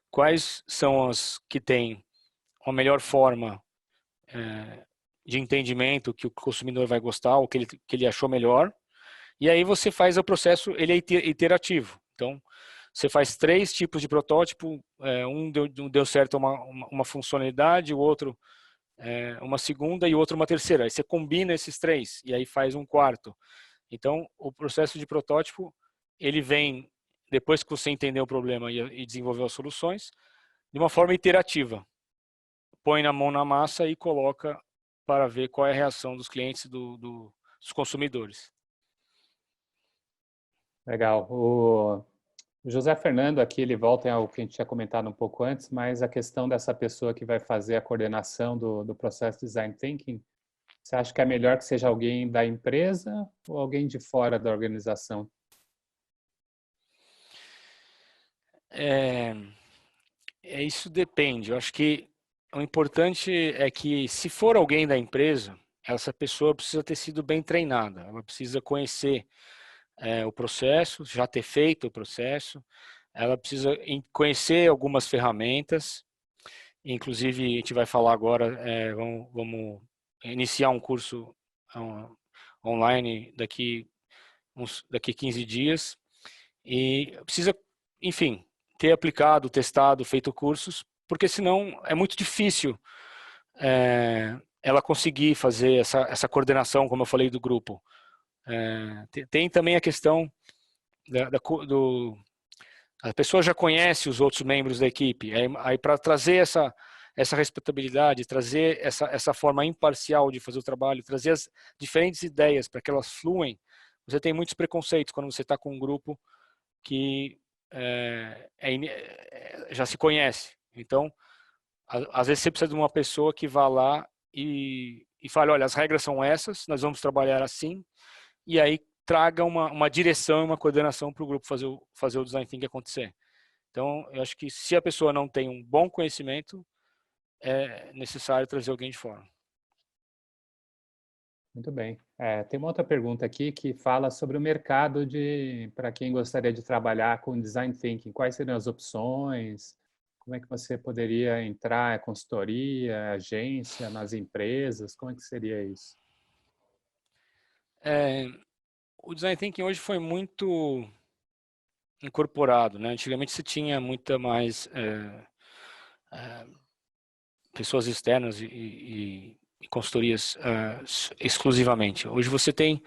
Quais são as que têm uma melhor forma de entendimento que o consumidor vai gostar, ou que ele achou melhor, e aí você faz o processo, ele é iterativo. Então, você faz 3 tipos de protótipo, um deu certo uma funcionalidade, o outro uma segunda e o outro uma terceira. Aí você combina esses 3 e aí faz um quarto. Então, o processo de protótipo, ele vem depois que você entendeu o problema e desenvolveu as soluções, de uma forma iterativa. Põe na mão na massa e coloca para ver qual é a reação dos clientes, dos consumidores. Legal. O José Fernando aqui, ele volta ao que a gente tinha comentado um pouco antes, mas a questão dessa pessoa que vai fazer a coordenação do processo de Design Thinking, você acha que é melhor que seja alguém da empresa ou alguém de fora da organização? Isso depende. Eu acho que o importante é que, se for alguém da empresa, essa pessoa precisa ter sido bem treinada. Ela precisa conhecer o processo, já ter feito o processo. Ela precisa conhecer algumas ferramentas. Inclusive, a gente vai falar agora, vamos iniciar um curso online daqui 15 dias. E precisa, enfim, ter aplicado, testado, feito cursos, porque senão é muito difícil ela conseguir fazer essa coordenação, como eu falei, do grupo. Tem também a questão do A pessoa já conhece os outros membros da equipe. Aí para trazer essa respeitabilidade, trazer essa forma imparcial de fazer o trabalho, trazer as diferentes ideias para que elas fluem, você tem muitos preconceitos quando você está com um grupo que já se conhece. Então, às vezes você precisa de uma pessoa que vá lá e fale, olha, as regras são essas, nós vamos trabalhar assim, e aí traga uma direção e uma coordenação para o grupo fazer o design thinking acontecer. Então, eu acho que se a pessoa não tem um bom conhecimento, é necessário trazer alguém de fora. Muito bem. Tem uma outra pergunta aqui que fala sobre o mercado para quem gostaria de trabalhar com design thinking. Quais seriam as opções? Como é que você poderia entrar? Consultoria, agência, nas empresas? Como é que seria isso? O design thinking hoje foi muito incorporado, né? Antigamente você tinha muita mais pessoas externas e consultorias exclusivamente. Hoje você tem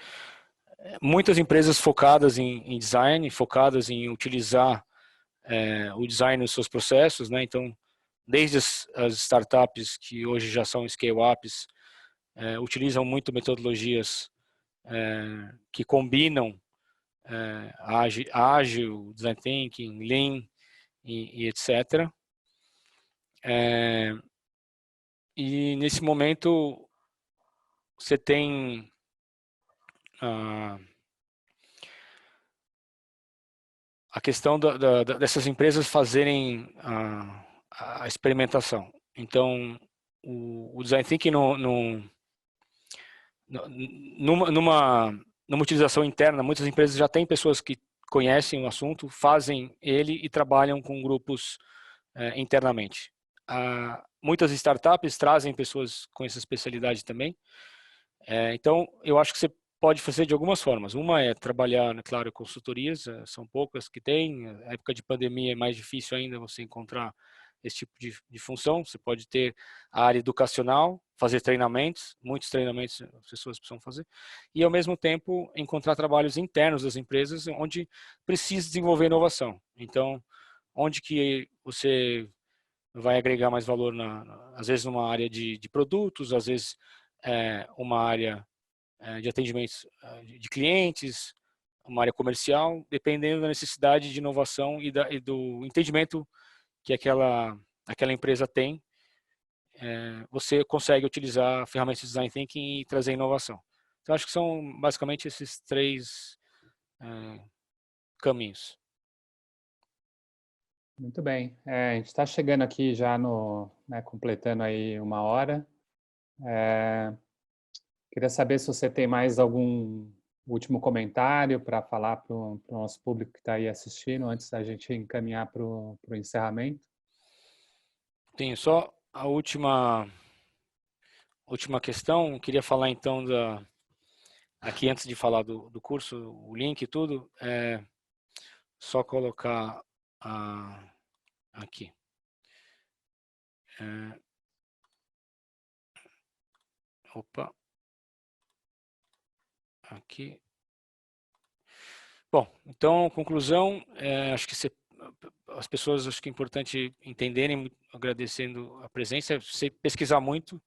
muitas empresas focadas em design, focadas em utilizar o design nos seus processos, né? Então, desde as startups que hoje já são scale-ups, utilizam muito metodologias que combinam ágil, design thinking, lean e etc. E nesse momento você tem a questão dessas empresas fazerem a experimentação. Então, o design thinking numa utilização interna, muitas empresas já têm pessoas que conhecem o assunto, fazem ele e trabalham com grupos internamente. Muitas startups trazem pessoas com essa especialidade também. Então, eu acho que você pode fazer de algumas formas. Uma é trabalhar, claro, consultorias, são poucas que tem. Na época de pandemia é mais difícil ainda você encontrar esse tipo de função. Você pode ter a área educacional, fazer treinamentos, muitos treinamentos as pessoas precisam fazer, e ao mesmo tempo encontrar trabalhos internos das empresas onde precisa desenvolver inovação. Então, onde que você vai agregar mais valor, às vezes numa área de produtos, às vezes uma área de atendimentos de clientes, uma área comercial, dependendo da necessidade de inovação e do entendimento que aquela empresa tem, você consegue utilizar ferramentas de design thinking e trazer inovação. Então, acho que são basicamente esses três caminhos. Muito bem. A gente está chegando aqui já completando aí 1 hora. Queria saber se você tem mais algum último comentário para falar para o nosso público que está aí assistindo, antes da gente encaminhar para o encerramento. Tenho só a última questão. Queria falar então aqui antes de falar do curso, o link e tudo, só colocar aqui. Opa. Aqui. Bom, então, conclusão, acho que as pessoas, acho que é importante entenderem, agradecendo a presença, você pesquisar muito,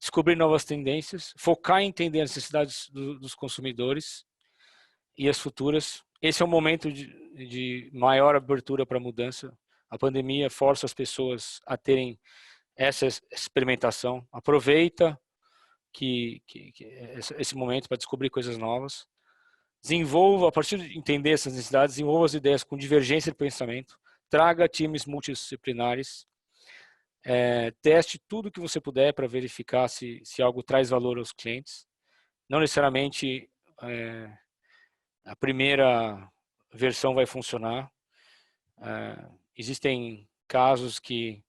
descobrir novas tendências, focar em entender as necessidades dos consumidores e as futuras. Esse é um momento de maior abertura para mudança. A pandemia força as pessoas a terem essa experimentação. Aproveita esse momento para descobrir coisas novas. Desenvolva, a partir de entender essas necessidades, desenvolva as ideias com divergência de pensamento, traga times multidisciplinares, teste tudo que você puder para verificar se algo traz valor aos clientes. Não necessariamente a primeira versão vai funcionar. Existem casos que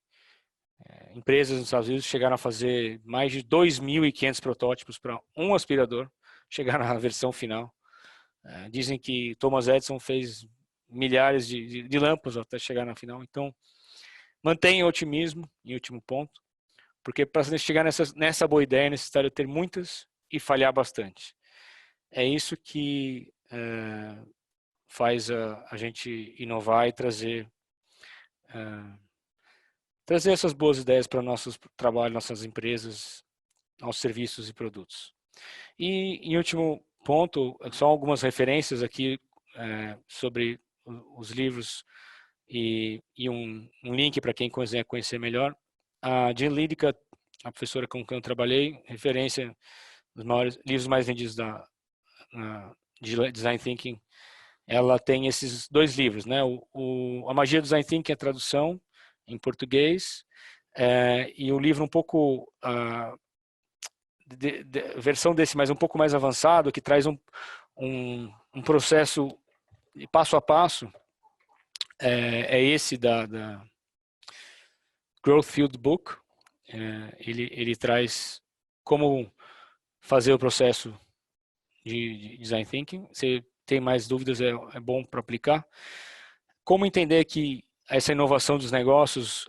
empresas nos Estados Unidos chegaram a fazer mais de 2.500 protótipos para um aspirador, chegar na versão final. Dizem que Thomas Edison fez milhares de lâmpadas até chegar na final. Então, mantenha o otimismo, em último ponto, porque para chegar nessa boa ideia é necessário ter muitas e falhar bastante. É isso que faz a gente inovar e trazer essas boas ideias para nossos trabalhos, nossas empresas, nossos serviços e produtos. E, em último ponto, só algumas referências aqui sobre os livros e um link para quem quiser conhecer melhor. A Jean Liedtke, a professora com quem eu trabalhei, referência dos maiores livros mais vendidos de Design Thinking, ela tem esses 2 livros, né? A Magia do Design Thinking, a tradução em português, e o livro um pouco versão desse, mas um pouco mais avançado, que traz um processo passo a passo, esse da Growth Field Book. Ele traz como fazer o processo de Design Thinking. Se tem mais dúvidas, é bom para aplicar. Como entender que essa inovação dos negócios,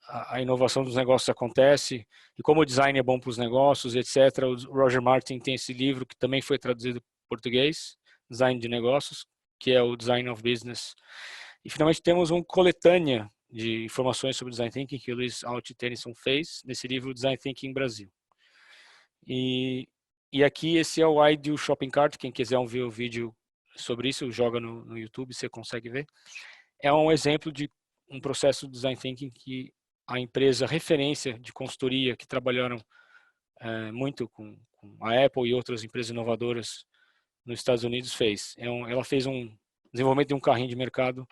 a inovação dos negócios acontece, e como o design é bom para os negócios, etc. O Roger Martin tem esse livro que também foi traduzido para português, Design de Negócios, que é o Design of Business. E finalmente temos uma coletânea de informações sobre Design Thinking que o Luiz Alt Tennyson fez nesse livro Design Thinking Brasil. E aqui esse é o Ideal Shopping Cart. Quem quiser ver o vídeo sobre isso, joga no YouTube, você consegue ver. É um exemplo de um processo de Design Thinking que a empresa referência de consultoria que trabalharam muito com a Apple e outras empresas inovadoras nos Estados Unidos fez. Ela fez um desenvolvimento de um carrinho de mercado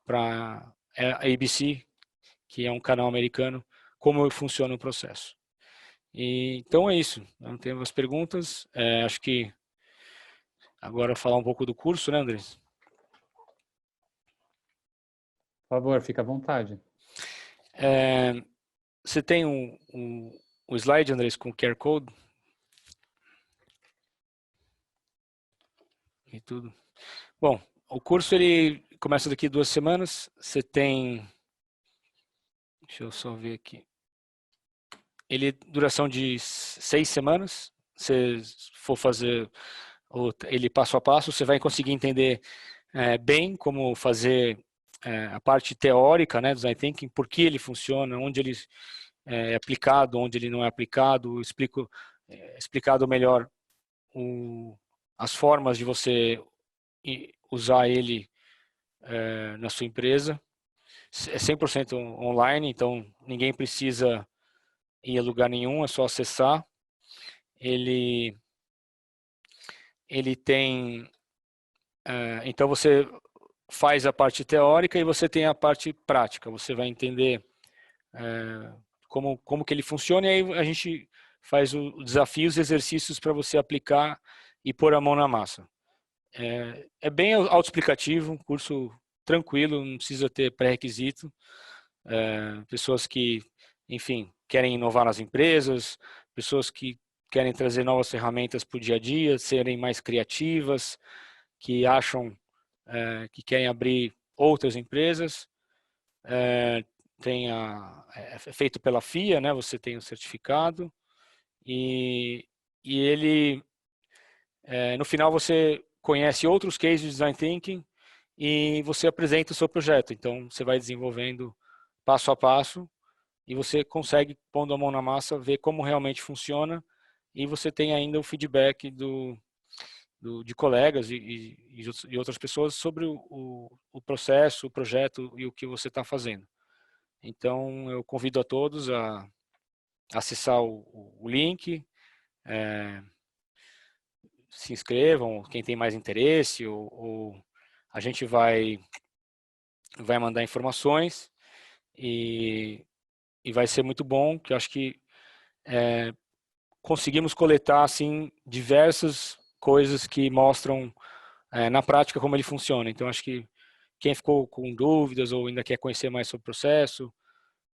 para a ABC, que é um canal americano, como funciona o processo. Então é isso. Não tenho mais perguntas. Acho que agora falar um pouco do curso, né, Andrés? Por favor, fica à vontade. Você tem o slide, Andrés, com o QR Code? E tudo. Bom, o curso ele começa daqui 2 semanas. Você tem... Deixa eu só ver aqui. Ele duração de 6 semanas. Se for fazer ele passo a passo, você vai conseguir entender bem como fazer a parte teórica, né, do Design Thinking, por que ele funciona, onde ele é aplicado, onde ele não é aplicado, explicado melhor as formas de você usar ele na sua empresa. É 100% online, então ninguém precisa ir a lugar nenhum, é só acessar. Ele tem... então você faz a parte teórica e você tem a parte prática. Você vai entender como que ele funciona, e aí a gente faz os desafios, exercícios para você aplicar e pôr a mão na massa. É bem autoexplicativo, um curso tranquilo, não precisa ter pré-requisito. Pessoas que, enfim, querem inovar nas empresas, pessoas que querem trazer novas ferramentas para o dia a dia, serem mais criativas, que acham que querem abrir outras empresas. É feito pela FIA, né? Você tem o certificado e ele, no final, você conhece outros cases de Design Thinking e você apresenta o seu projeto. Então, você vai desenvolvendo passo a passo e você consegue, pondo a mão na massa, ver como realmente funciona, e você tem ainda o feedback de colegas e outras pessoas sobre o processo, o projeto e o que você está fazendo. Então, eu convido a todos a acessar o link, se inscrevam, quem tem mais interesse, ou a gente vai mandar informações, e vai ser muito bom, que eu acho que conseguimos coletar assim diversas coisas que mostram na prática como ele funciona. Então, acho que quem ficou com dúvidas ou ainda quer conhecer mais sobre o processo,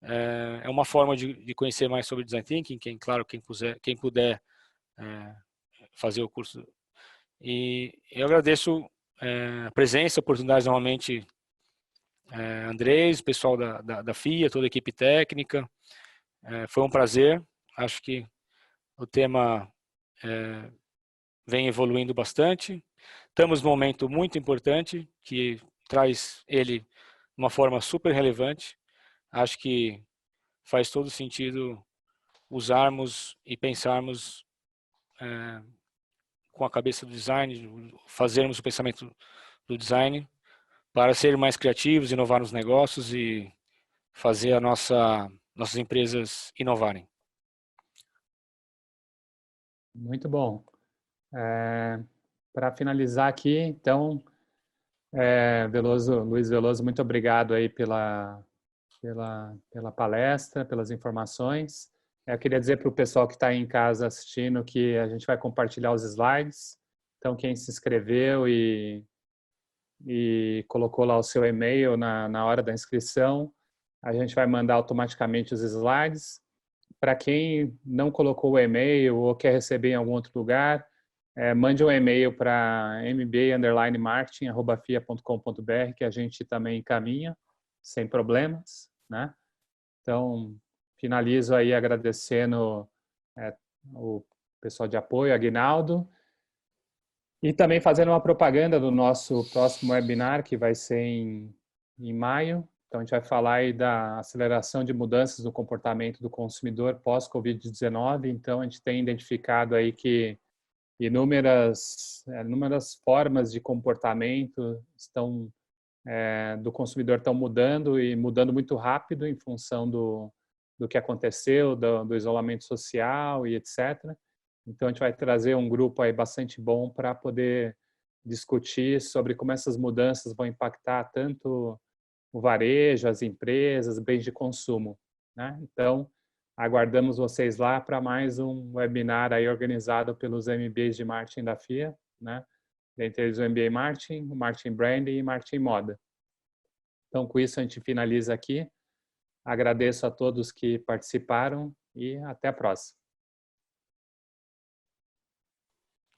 é uma forma de conhecer mais sobre Design Thinking. Quem puder fazer o curso. E eu agradeço a presença, a oportunidade novamente, Andrés, pessoal da FIA, toda a equipe técnica. Foi um prazer. Acho que o tema vem evoluindo bastante. Estamos num momento muito importante que traz ele de uma forma super relevante. Acho que faz todo sentido usarmos e pensarmos com a cabeça do design, fazermos o pensamento do design para ser mais criativos, inovar nos negócios e fazer nossas empresas inovarem. Muito bom. Para finalizar aqui, então, Luiz Veloso, muito obrigado aí pela palestra, pelas informações. Eu queria dizer para o pessoal que está em casa assistindo que a gente vai compartilhar os slides. Então, quem se inscreveu e colocou lá o seu e-mail na hora da inscrição, a gente vai mandar automaticamente os slides. Para quem não colocou o e-mail ou quer receber em algum outro lugar, mande um e-mail para mba_marketing@fia.com.br que a gente também encaminha, sem problemas, né? Então, finalizo aí agradecendo o pessoal de apoio, Aguinaldo, e também fazendo uma propaganda do nosso próximo webinar, que vai ser em maio. Então, a gente vai falar aí da aceleração de mudanças no comportamento do consumidor pós-Covid-19. Então, a gente tem identificado aí que inúmeras formas de comportamento do consumidor estão mudando e mudando muito rápido em função do que aconteceu, do isolamento social e etc. Então, a gente vai trazer um grupo aí bastante bom para poder discutir sobre como essas mudanças vão impactar tanto o varejo, as empresas, bens de consumo, né? Então, aguardamos vocês lá para mais um webinar aí organizado pelos MBAs de marketing da FIA, né? Dentre eles o MBA Marketing, o Marketing Branding e Marketing Moda. Então, com isso, a gente finaliza aqui. Agradeço a todos que participaram e até a próxima.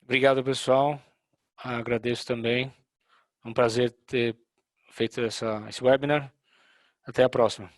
Obrigado, pessoal. Agradeço também. É um prazer ter feito esse webinar. Até a próxima.